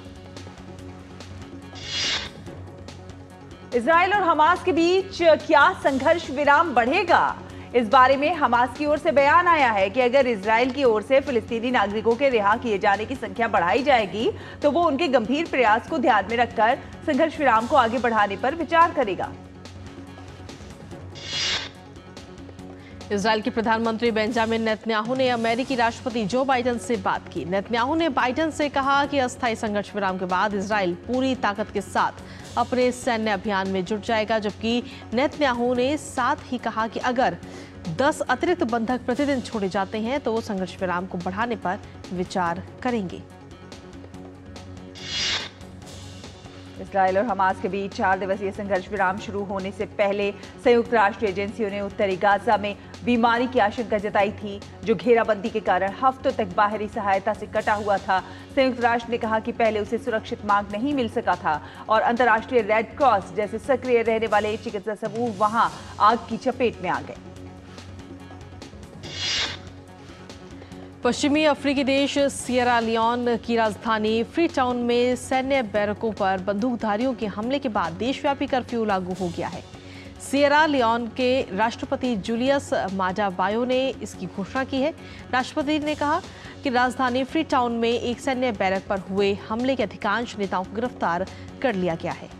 इजराइल और हमास के बीच क्या संघर्ष विराम बढ़ेगा? इस बारे में हमास की ओर से बयान आया है कि अगर इजराइल की ओर से फिलिस्तीनी नागरिकों के रिहा किए जाने की संख्या बढ़ाई जाएगी तो वो उनके गंभीर प्रयास को ध्यान में रखकर संघर्ष विराम को आगे बढ़ाने पर विचार करेगा। इजराइल के प्रधानमंत्री बेंजामिन नेतन्याहू ने अमेरिकी राष्ट्रपति जो बाइडेन से बात की। नेतन्याहू ने बाइडेन से कहा कि अस्थायी संघर्ष विराम के बाद इजराइल पूरी ताकत के साथ अपने सैन्य अभियान में जुट जाएगा, जबकि नेतन्याहू ने साथ ही कहा कि अगर 10 अतिरिक्त बंधक प्रतिदिन छोड़े जाते हैं तो वो संघर्ष विराम को बढ़ाने पर विचार करेंगे। इजराइल और हमास के बीच 4 दिवसीय संघर्ष विराम शुरू होने से पहले संयुक्त राष्ट्र एजेंसियों ने उत्तरी गाजा में बीमारी की आशंका जताई थी, जो घेराबंदी के कारण हफ्तों तक बाहरी सहायता से कटा हुआ था। संयुक्त राष्ट्र ने कहा कि पहले उसे सुरक्षित मार्ग नहीं मिल सका था और अंतर्राष्ट्रीय रेड क्रॉस जैसे सक्रिय रहने वाले चिकित्सा समूह वहां आग की चपेट में आ गए। पश्चिमी अफ्रीकी देश सियरा लियोन की राजधानी फ्रीटाउन में सैन्य बैरकों पर बंदूकधारियों के हमले के बाद देशव्यापी कर्फ्यू लागू हो गया है। सियरा लियोन के राष्ट्रपति जूलियस माडा बायो ने इसकी घोषणा की है। राष्ट्रपति ने कहा कि राजधानी फ्रीटाउन में एक सैन्य बैरक पर हुए हमले के अधिकांश नेताओं को गिरफ्तार कर लिया गया है।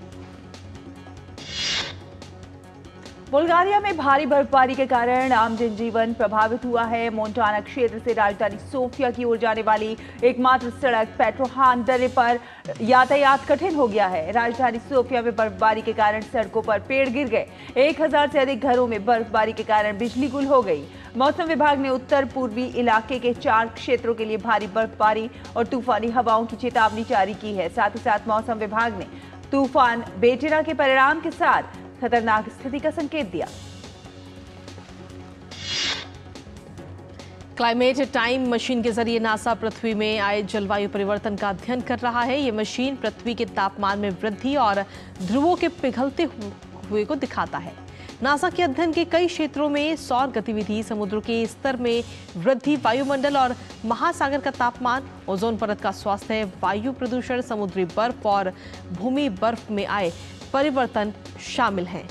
बुल्गारिया में भारी बर्फबारी के कारण आम जनजीवन प्रभावित हुआ है। मोंटाना क्षेत्र से राजधानी सोफिया की ओर जाने वाली एकमात्र सड़क पेट्रोहान दर्रे पर यातायात कठिन हो गया है। राजधानी सोफिया में बर्फबारी के कारण सड़कों पर पेड़ गिर गए। 1000 से अधिक घरों में बर्फबारी के कारण बिजली गुल हो गई। मौसम विभाग ने उत्तर पूर्वी इलाके के 4 क्षेत्रों के लिए भारी बर्फबारी और तूफानी हवाओं की चेतावनी जारी की है। साथ ही साथ मौसम विभाग ने तूफान बेटिना के परिणाम के साथ खतरनाक स्थिति का संकेत दिया। क्लाइमेट टाइम मशीन के जरिए नासा पृथ्वी में आए जलवायु परिवर्तन का अध्ययन कर रहा है। ये मशीन पृथ्वी के तापमान में वृद्धि और ध्रुवों के पिघलते हुए को दिखाता है। नासा के अध्ययन के कई क्षेत्रों में सौर गतिविधि, समुद्र के स्तर में वृद्धि, वायुमंडल और महासागर का तापमान, ओजोन परत का स्वास्थ्य, वायु प्रदूषण, समुद्री बर्फ और भूमि बर्फ में आए परिवर्तन शामिल हैं।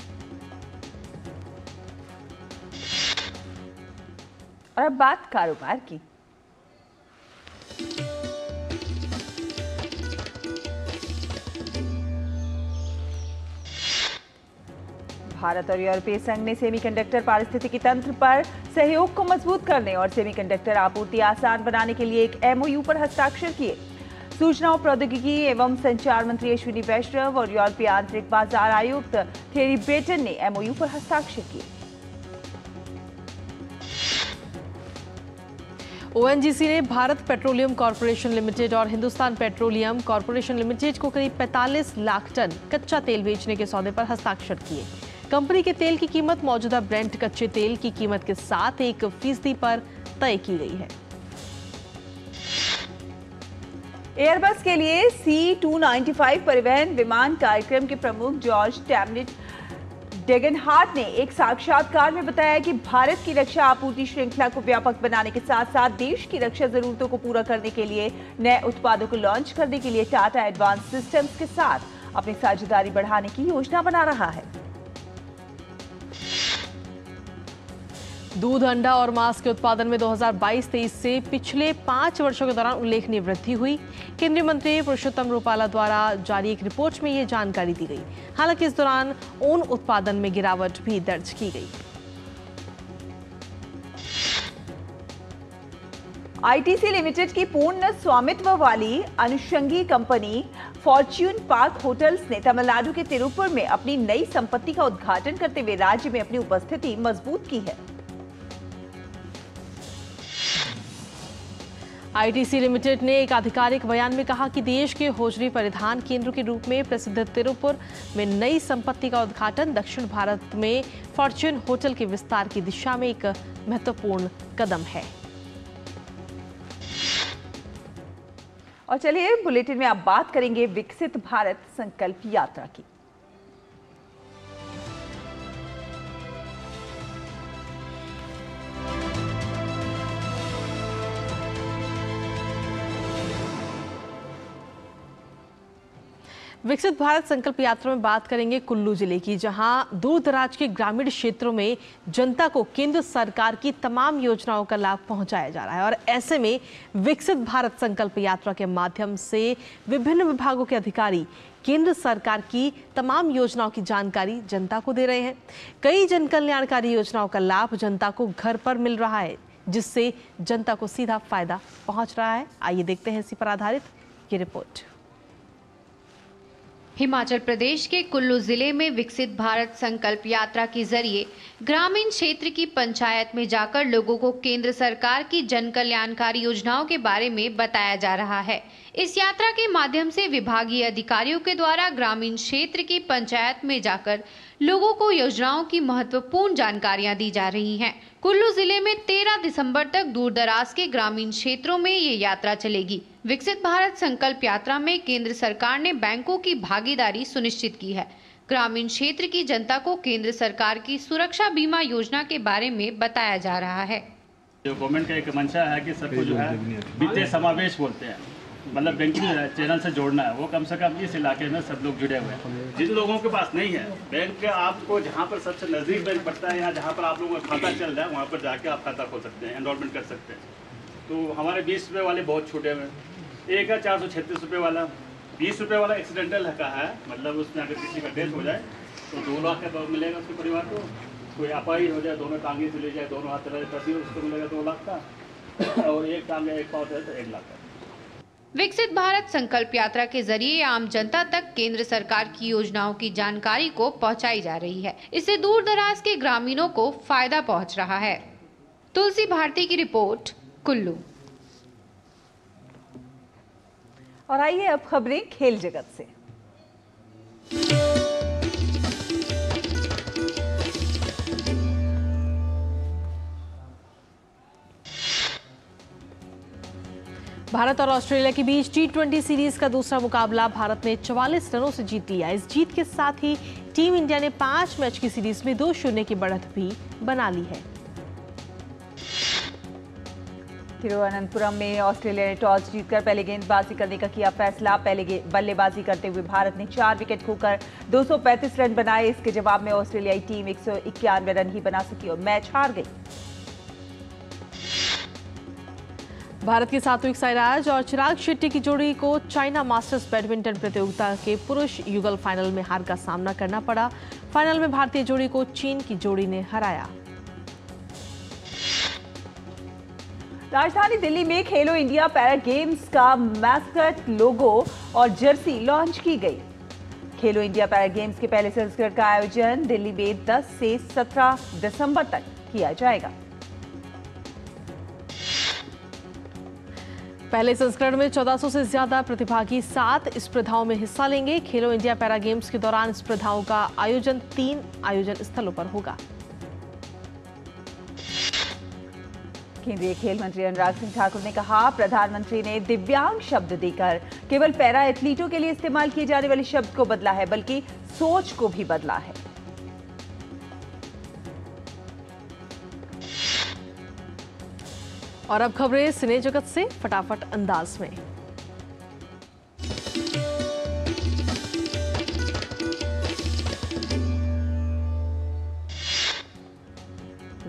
और अब बात कारोबार की। भारत और यूरोपीय संघ ने सेमीकंडक्टर पारिस्थितिकी तंत्र पर सहयोग को मजबूत करने और सेमीकंडक्टर आपूर्ति आसान बनाने के लिए एक MOU पर हस्ताक्षर किए। सूचना और प्रौद्योगिकी एवं संचार मंत्री अश्विनी वैष्णव और यूरोपीय आंतरिक बाजार आयुक्त थेरी ब्रेटन ने एमओयू पर हस्ताक्षर किए। ओएनजीसी ने भारत पेट्रोलियम कॉर्पोरेशन लिमिटेड और हिंदुस्तान पेट्रोलियम कॉर्पोरेशन लिमिटेड को करीब 45 लाख टन कच्चा तेल बेचने के सौदे पर हस्ताक्षर किए। कंपनी के तेल की कीमत मौजूदा ब्रेंट कच्चे तेल की कीमत के साथ 1% पर तय की गई है। एयरबस के लिए C295 परिवहन विमान कार्यक्रम के प्रमुख जॉर्ज टैमनिट डेगनहार्ट ने एक साक्षात्कार में बताया कि भारत की रक्षा आपूर्ति श्रृंखला को व्यापक बनाने के साथ साथ देश की रक्षा जरूरतों को पूरा करने के लिए नए उत्पादों को लॉन्च करने के लिए टाटा एडवांस सिस्टम्स के साथ अपनी साझेदारी बढ़ाने की योजना बना रहा है। दूध, अंडा और मांस के उत्पादन में 2022-23 से पिछले 5 वर्षों के दौरान उल्लेखनीय वृद्धि हुई। केंद्रीय मंत्री पुरुषोत्तम रूपाला द्वारा जारी एक रिपोर्ट में ये जानकारी दी गई। हालांकि इस दौरान ऊन उत्पादन में गिरावट भी दर्ज की गई। आईटीसी लिमिटेड की पूर्ण स्वामित्व वाली अनुषंगी कंपनी फॉर्च्यून पार्क होटल्स ने तमिलनाडु के तिरुपुर में अपनी नई संपत्ति का उद्घाटन करते हुए राज्य में अपनी उपस्थिति मजबूत की है। आईटीसी लिमिटेड ने एक आधिकारिक बयान में कहा कि देश के होजरी परिधान केंद्र के रूप में प्रसिद्ध तिरुपुर में नई संपत्ति का उद्घाटन दक्षिण भारत में फॉर्च्यून होटल के विस्तार की दिशा में एक महत्वपूर्ण कदम है। और चलिए बुलेटिन में आप बात करेंगे विकसित भारत संकल्प यात्रा की। विकसित भारत संकल्प यात्रा में बात करेंगे कुल्लू जिले की, जहां दूर दराज के ग्रामीण क्षेत्रों में जनता को केंद्र सरकार की तमाम योजनाओं का लाभ पहुंचाया जा रहा है। और ऐसे में विकसित भारत संकल्प यात्रा के माध्यम से विभिन्न विभागों के अधिकारी केंद्र सरकार की तमाम योजनाओं की जानकारी जनता को दे रहे हैं। कई जन कल्याणकारी योजनाओं का लाभ जनता को घर पर मिल रहा है, जिससे जनता को सीधा फायदा पहुंच रहा है। आइए देखते हैं इसी पर आधारित ये रिपोर्ट। हिमाचल प्रदेश के कुल्लू जिले में विकसित भारत संकल्प यात्रा के जरिए ग्रामीण क्षेत्र की पंचायत में जाकर लोगों को केंद्र सरकार की जन कल्याणकारी योजनाओं के बारे में बताया जा रहा है। इस यात्रा के माध्यम से विभागीय अधिकारियों के द्वारा ग्रामीण क्षेत्र की पंचायत में जाकर लोगों को योजनाओं की महत्वपूर्ण जानकारियां दी जा रही हैं। कुल्लू जिले में 13 दिसंबर तक दूर दराज के ग्रामीण क्षेत्रों में ये यात्रा चलेगी। विकसित भारत संकल्प यात्रा में केंद्र सरकार ने बैंकों की भागीदारी सुनिश्चित की है। ग्रामीण क्षेत्र की जनता को केंद्र सरकार की सुरक्षा बीमा योजना के बारे में बताया जा रहा है। जो गवर्नमेंट का एक मंशा है कि सबको जो है वित्तीय समावेश बोलते हैं, मतलब बैंकिंग चैनल से जोड़ना है, वो कम से कम इस इलाके में सब लोग जुड़े हुए हैं। जिन लोगों के पास नहीं है बैंक के, आपको जहाँ पर सबसे नजदीक बैंक पड़ता है या जहाँ पर आप लोगों का खाता चल रहा है, वहाँ पर जाके आप खाता खोल सकते हैं, एनरोलमेंट कर सकते हैं। तो हमारे 20 रुपये वाले बहुत छूटे हुए हैं। एक है 436 रुपये वाला, 20 रुपये वाला एक्सीडेंटल का है, मतलब उसमें अगर किसी का डेथ हो जाए तो 2 लाख का तो मिलेगा उसके परिवार को। कोई अपाहिज हो जाए, दोनों टांगे चले जाए, दोनों हाथ चले जाए, उसको मिलेगा 2 लाख का, और एक टांगे एक पाँव चले तो 1 लाख का। विकसित भारत संकल्प यात्रा के जरिए आम जनता तक केंद्र सरकार की योजनाओं की जानकारी को पहुंचाई जा रही है। इससे दूर दराज के ग्रामीणों को फायदा पहुंच रहा है। तुलसी भारती की रिपोर्ट, कुल्लू। और आइए अब खबरें खेल जगत से। भारत और ऑस्ट्रेलिया के बीच T20 सीरीज का दूसरा मुकाबला भारत ने 44 रनों से जीत लिया। इस जीत के साथ ही टीम इंडिया ने 5 मैच की सीरीज में 2-0 की बढ़त भी बना ली है। तिरुवनंतपुरम में ऑस्ट्रेलिया ने टॉस जीतकर पहले गेंदबाजी करने का किया फैसला। पहले बल्लेबाजी करते हुए भारत ने 4 विकेट खोकर 235 रन बनाए। इसके जवाब में ऑस्ट्रेलियाई टीम 191 रन ही बना सकी और मैच हार गई। भारत के सात्विक साईराज और चिराग शेट्टी की जोड़ी को चाइना मास्टर्स बैडमिंटन प्रतियोगिता के पुरुष युगल फाइनल में हार का सामना करना पड़ा। फाइनल में भारतीय जोड़ी को चीन की जोड़ी ने हराया। राजधानी दिल्ली में खेलो इंडिया पैरा गेम्स का मैस्कट लोगो और जर्सी लॉन्च की गई। खेलो इंडिया पैरा गेम्स के पहले संस्करण का आयोजन दिल्ली में 10 से 17 दिसंबर तक किया जाएगा। पहले संस्करण में 1400 से ज्यादा प्रतिभागी 7 स्पर्धाओं में हिस्सा लेंगे। खेलो इंडिया पैरा गेम्स के दौरान स्पर्धाओं का आयोजन 3 आयोजन स्थलों पर होगा। केंद्रीय खेल मंत्री अनुराग सिंह ठाकुर ने कहा, प्रधानमंत्री ने दिव्यांग शब्द देकर केवल पैरा एथलीटों के लिए इस्तेमाल किए जाने वाले शब्द को बदला है, बल्कि सोच को भी बदला है। और अब खबरें सिने जगत से फटाफट अंदाज में।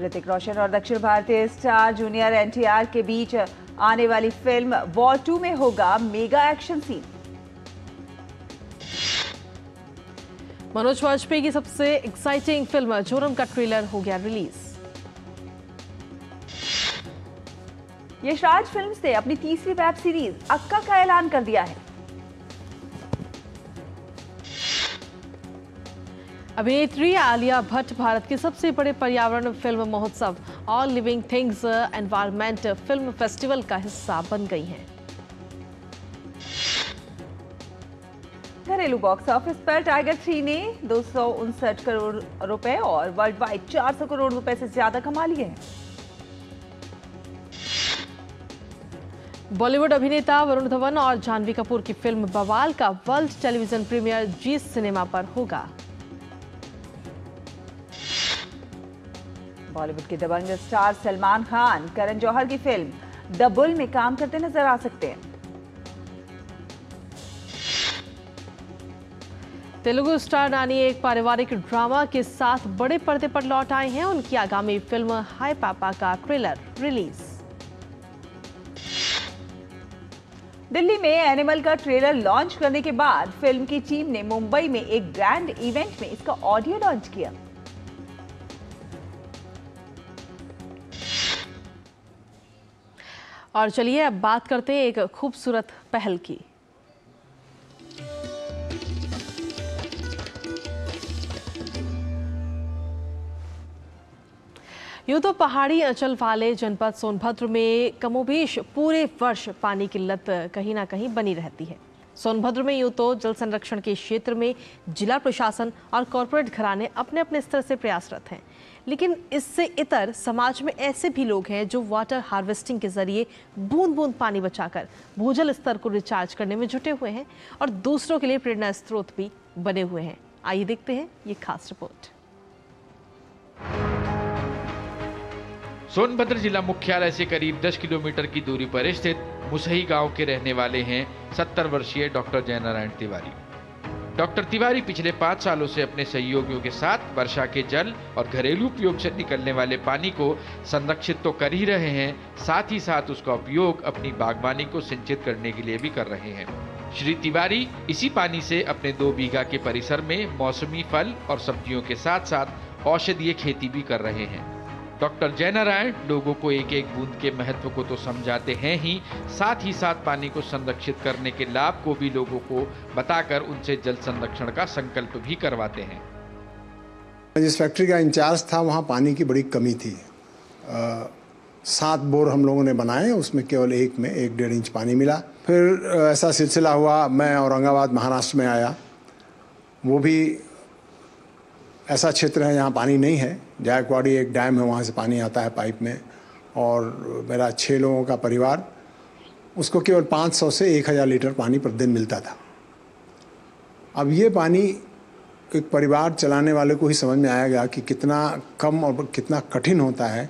ऋतिक रोशन और दक्षिण भारतीय स्टार जूनियर एनटीआर के बीच आने वाली फिल्म वॉर 2 में होगा mega action scene. Manoj Vajpayee की सबसे एक्साइटिंग फिल्म जोरम का ट्रेलर हो गया रिलीज। यशराज फिल्म्स ने अपनी तीसरी वेब सीरीज अक्का का ऐलान कर दिया है। अभिनेत्री आलिया भट्ट भारत के सबसे बड़े पर्यावरण फिल्म महोत्सव all living things environment film festival का हिस्सा बन गई हैं। घरेलू बॉक्स ऑफिस पर टाइगर 3 ने 259 करोड़ रुपए और वर्ल्ड वाइड 400 करोड़ रुपए से ज्यादा कमा लिए हैं। बॉलीवुड अभिनेता वरुण धवन और जानवी कपूर की फिल्म बवाल का वर्ल्ड टेलीविजन प्रीमियर जी सिनेमा पर होगा। बॉलीवुड के दबंग स्टार सलमान खान करण जौहर की फिल्म द बुल में काम करते नजर आ सकते हैं। तेलुगु स्टार नानी एक पारिवारिक ड्रामा के साथ बड़े पर्दे पर लौट आए हैं। उनकी आगामी फिल्म हाय पापा का ट्रेलर रिलीज। दिल्ली में एनिमल का ट्रेलर लॉन्च करने के बाद फिल्म की टीम ने मुंबई में एक ग्रैंड इवेंट में इसका ऑडियो लॉन्च किया। और चलिए अब बात करते हैं एक खूबसूरत पहल की। यूं तो पहाड़ी अंचल वाले जनपद सोनभद्र में कमोबेश पूरे वर्ष पानी की किल्लत कहीं ना कहीं बनी रहती है। सोनभद्र में यूं तो जल संरक्षण के क्षेत्र में जिला प्रशासन और कॉरपोरेट घराने अपने अपने स्तर से प्रयासरत हैं, लेकिन इससे इतर समाज में ऐसे भी लोग हैं जो वाटर हार्वेस्टिंग के जरिए बूंद बूंद पानी बचाकर भूजल स्तर को रिचार्ज करने में जुटे हुए हैं और दूसरों के लिए प्रेरणा स्रोत भी बने हुए हैं। आइए देखते हैं ये खास रिपोर्ट। सोनभद्र जिला मुख्यालय से करीब 10 किलोमीटर की दूरी पर स्थित मुसही गांव के रहने वाले हैं 70 वर्षीय डॉक्टर जयनारायण तिवारी। डॉक्टर तिवारी पिछले 5 सालों से अपने सहयोगियों के साथ वर्षा के जल और घरेलू उपयोग से निकलने वाले पानी को संरक्षित तो कर ही रहे हैं, साथ ही साथ उसका उपयोग अपनी बागवानी को सिंचित करने के लिए भी कर रहे हैं। श्री तिवारी इसी पानी से अपने 2 बीघा के परिसर में मौसमी फल और सब्जियों के साथ साथ औषधीय खेती भी कर रहे हैं। डॉक्टर जयनारायण लोगों को एक एक बूंद के महत्व को तो समझाते हैं ही साथ पानी को संरक्षित करने के लाभ को भी लोगों को बताकर उनसे जल संरक्षण का संकल्प भी करवाते हैं। जिस फैक्ट्री का इंचार्ज था वहाँ पानी की बड़ी कमी थी। 7 बोर हम लोगों ने बनाए, उसमें केवल एक में 1-1.5 इंच पानी मिला। फिर ऐसा सिलसिला हुआ, मैं औरंगाबाद महाराष्ट्र में आया। वो भी ऐसा क्षेत्र है जहाँ पानी नहीं है। जायकवाड़ी एक डैम है, वहाँ से पानी आता है पाइप में, और मेरा 6 लोगों का परिवार, उसको केवल 500 से 1000 लीटर पानी प्रतिदिन मिलता था। अब ये पानी एक परिवार चलाने वाले को ही समझ में आया गया कि कितना कम और कितना कठिन होता है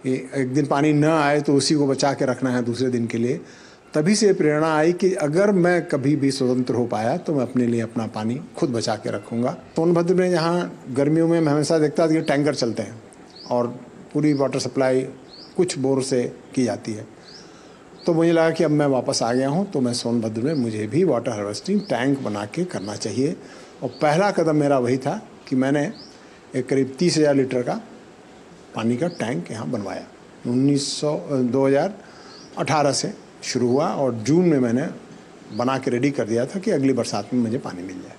कि एक दिन पानी न आए तो उसी को बचा के रखना है दूसरे दिन के लिए। तभी से प्रेरणा आई कि अगर मैं कभी भी स्वतंत्र हो पाया तो मैं अपने लिए अपना पानी खुद बचा के रखूँगा। सोनभद्र में जहाँ गर्मियों में मैं हमेशा देखता था कि टैंकर चलते हैं और पूरी वाटर सप्लाई कुछ बोर से की जाती है, तो मुझे लगा कि अब मैं वापस आ गया हूँ तो मैं सोनभद्र में मुझे भी वाटर हार्वेस्टिंग टैंक बना के करना चाहिए। और पहला कदम मेरा वही था कि मैंने एक करीब 30,000 लीटर का पानी का टैंक यहाँ बनवाया। 2019 18 से शुरू हुआ और जून में मैंने बना के रेडी कर दिया था कि अगली बरसात में मुझे पानी मिल जाए।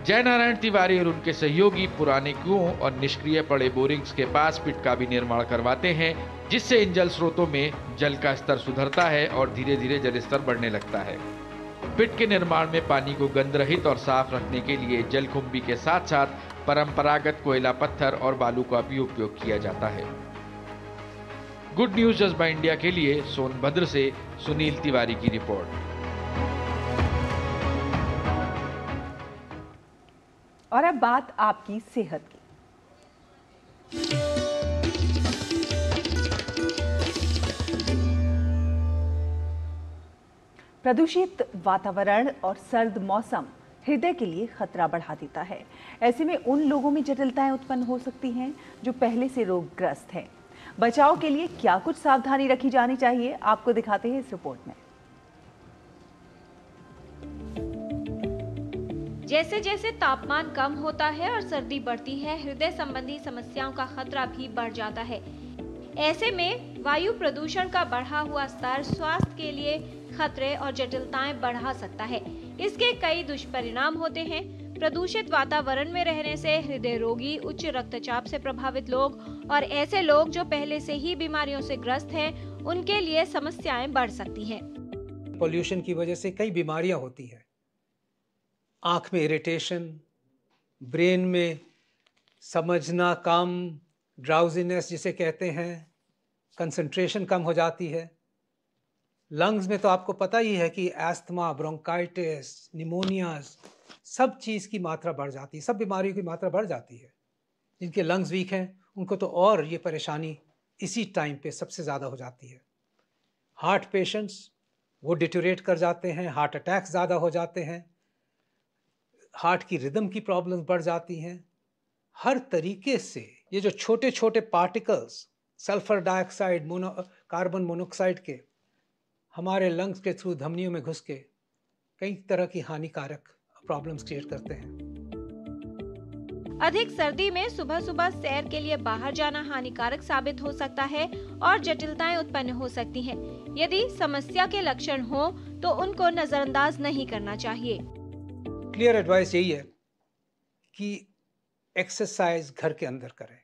जयनारायण तिवारी और उनके सहयोगी पुराने कुओं और निष्क्रिय पड़े बोरिंग्स के पास पिट का भी निर्माण करवाते हैं, जिससे इन जल स्रोतों में जल का स्तर सुधरता है और धीरे धीरे जल स्तर बढ़ने लगता है। पिट के निर्माण में पानी को गंध रहित और साफ रखने के लिए जलकुंभी के साथ साथ परंपरागत कोयला, पत्थर और बालू का भी उपयोग किया जाता है। गुड न्यूज जज्बा इंडिया के लिए सोनभद्र से सुनील तिवारी की रिपोर्ट। और अब बात आपकी सेहत की। प्रदूषित वातावरण और सर्द मौसम हृदय के लिए खतरा बढ़ा देता है। ऐसे में उन लोगों में जटिलताएं उत्पन्न हो सकती हैं जो पहले से रोगग्रस्त हैं। बचाव के लिए क्या कुछ सावधानी रखी जानी चाहिए, आपको दिखाते हैं इस रिपोर्ट में। जैसे जैसे तापमान कम होता है और सर्दी बढ़ती है, हृदय संबंधी समस्याओं का खतरा भी बढ़ जाता है। ऐसे में वायु प्रदूषण का बढ़ा हुआ स्तर स्वास्थ्य के लिए खतरे और जटिलताएं बढ़ा सकता है। इसके कई दुष्परिणाम होते हैं। प्रदूषित वातावरण में रहने से हृदय रोगी, उच्च रक्तचाप से प्रभावित लोग और ऐसे लोग जो पहले से ही बीमारियों से ग्रस्त हैं, उनके लिए समस्याएं बढ़ सकती हैं। पोल्यूशन की वजह से कई बीमारियां होती हैं। आँख में इरिटेशन, ब्रेन में समझना कम, ड्राउजीनेस जिसे कहते हैं, कंसंट्रेशन कम हो जाती है। लंग्स में तो आपको पता ही है कि एस्थमा, ब्रोंकाइटिस, निमोनियाज, सब चीज़ की मात्रा बढ़ जाती है, सब बीमारियों की मात्रा बढ़ जाती है। जिनके लंग्स वीक हैं उनको तो और ये परेशानी इसी टाइम पे सबसे ज़्यादा हो जाती है। हार्ट पेशेंट्स वो डिटोरेट कर जाते हैं, हार्ट अटैक्स ज़्यादा हो जाते हैं, हार्ट की रिदम की प्रॉब्लम्स बढ़ जाती हैं। हर तरीके से ये जो छोटे छोटे particles sulphur dioxide, carbon monoxide के हमारे लंग्स के थ्रू धमनियों में घुस के कई तरह की हानिकारक प्रॉब्लम्स क्रिएट करते हैं। अधिक सर्दी में सुबह सुबह सैर के लिए बाहर जाना हानिकारक साबित हो सकता है और जटिलताएं उत्पन्न हो सकती हैं। यदि समस्या के लक्षण हो तो उनको नजरअंदाज नहीं करना चाहिए। क्लियर एडवाइस यही है कि एक्सरसाइज घर के अंदर करें,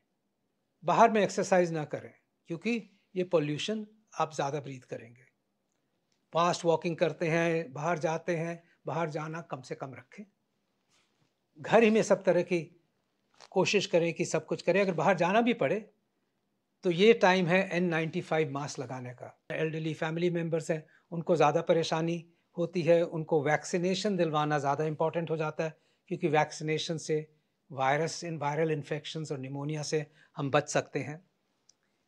बाहर में एक्सरसाइज ना करें, क्योंकि ये पोल्यूशन आप ज़्यादा ब्रीथ करेंगे। फास्ट वॉकिंग करते हैं, बाहर जाते हैं, बाहर जाना कम से कम रखें। घर ही में सब तरह की कोशिश करें कि सब कुछ करें। अगर बाहर जाना भी पड़े तो ये टाइम है N95 मास्क लगाने का। एल्डरली फैमिली मेम्बर्स हैं, उनको ज़्यादा परेशानी होती है, उनको वैक्सीनेशन दिलवाना ज़्यादा इम्पॉर्टेंट हो जाता है, क्योंकि वैक्सीनेशन से वायरल इन्फेक्शंस और निमोनिया से हम बच सकते हैं।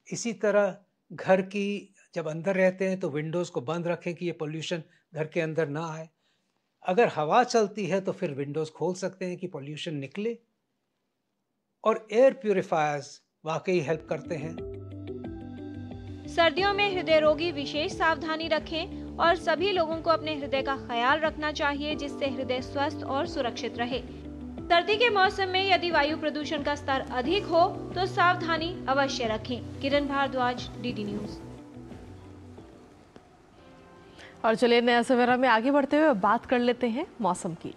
इसी तरह घर की जब अंदर रहते हैं तो विंडोज़ को बंद रखें कि ये पोल्यूशन घर के अंदर ना आए। अगर हवा चलती है तो फिर विंडोज़ खोल सकते हैं कि पोल्यूशन निकले। और एयर प्यूरिफायर्स वाकई हेल्प करते हैं। सर्दियों में हृदय रोगी विशेष सावधानी रखें और सभी लोगों को अपने हृदय का ख्याल रखना चाहिए, जिससे हृदय स्वस्थ और सुरक्षित रहे। सर्दी के मौसम में यदि वायु प्रदूषण का स्तर अधिक हो तो सावधानी अवश्य रखें। किरण भारद्वाज, डीडी न्यूज। और चलिए नया सवेरा में आगे बढ़ते हुए बात कर लेते हैं मौसम की।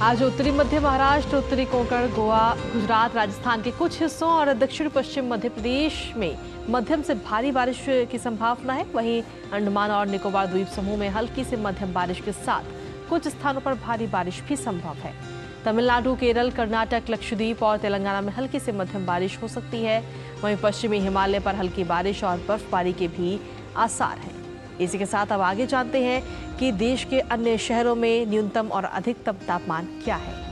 आज उत्तरी मध्य महाराष्ट्र, उत्तरी कोंकण, गोवा, गुजरात, राजस्थान के कुछ हिस्सों और दक्षिण पश्चिम मध्य प्रदेश में मध्यम से भारी बारिश की संभावना है। वहीं अंडमान और निकोबार द्वीप समूह में हल्की से मध्यम बारिश के साथ कुछ स्थानों पर भारी बारिश भी संभव है। तमिलनाडु, केरल, कर्नाटक, लक्षद्वीप और तेलंगाना में हल्की से मध्यम बारिश हो सकती है। वहीं पश्चिमी हिमालय पर हल्की बारिश और बर्फबारी के भी आसार हैं। इसी के साथ अब आगे जानते हैं कि देश के अन्य शहरों में न्यूनतम और अधिकतम तापमान क्या है।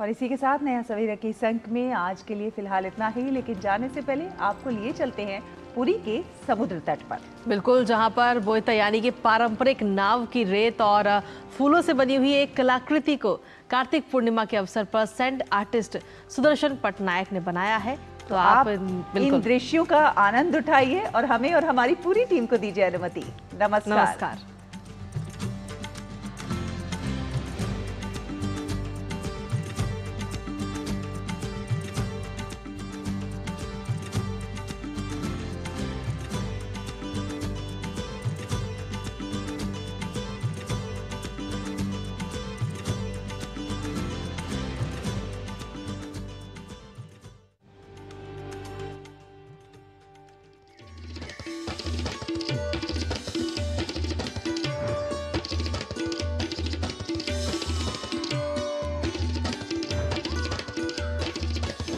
और इसी के साथ नया सवेरा के इस अंक में आज के लिए फिलहाल इतना ही, लेकिन जाने से पहले आपको लिए चलते हैं पुरी के समुद्र तट पर। बिल्कुल, जहां पर बोयतयानी के पारंपरिक नाव की रेत और फूलों से बनी हुई एक कलाकृति को कार्तिक पूर्णिमा के अवसर पर सैंड आर्टिस्ट सुदर्शन पटनायक ने बनाया है। तो आप इन दृश्यों का आनंद उठाइए और हमें और हमारी पूरी टीम को दीजिए अनुमति। नमस्कार।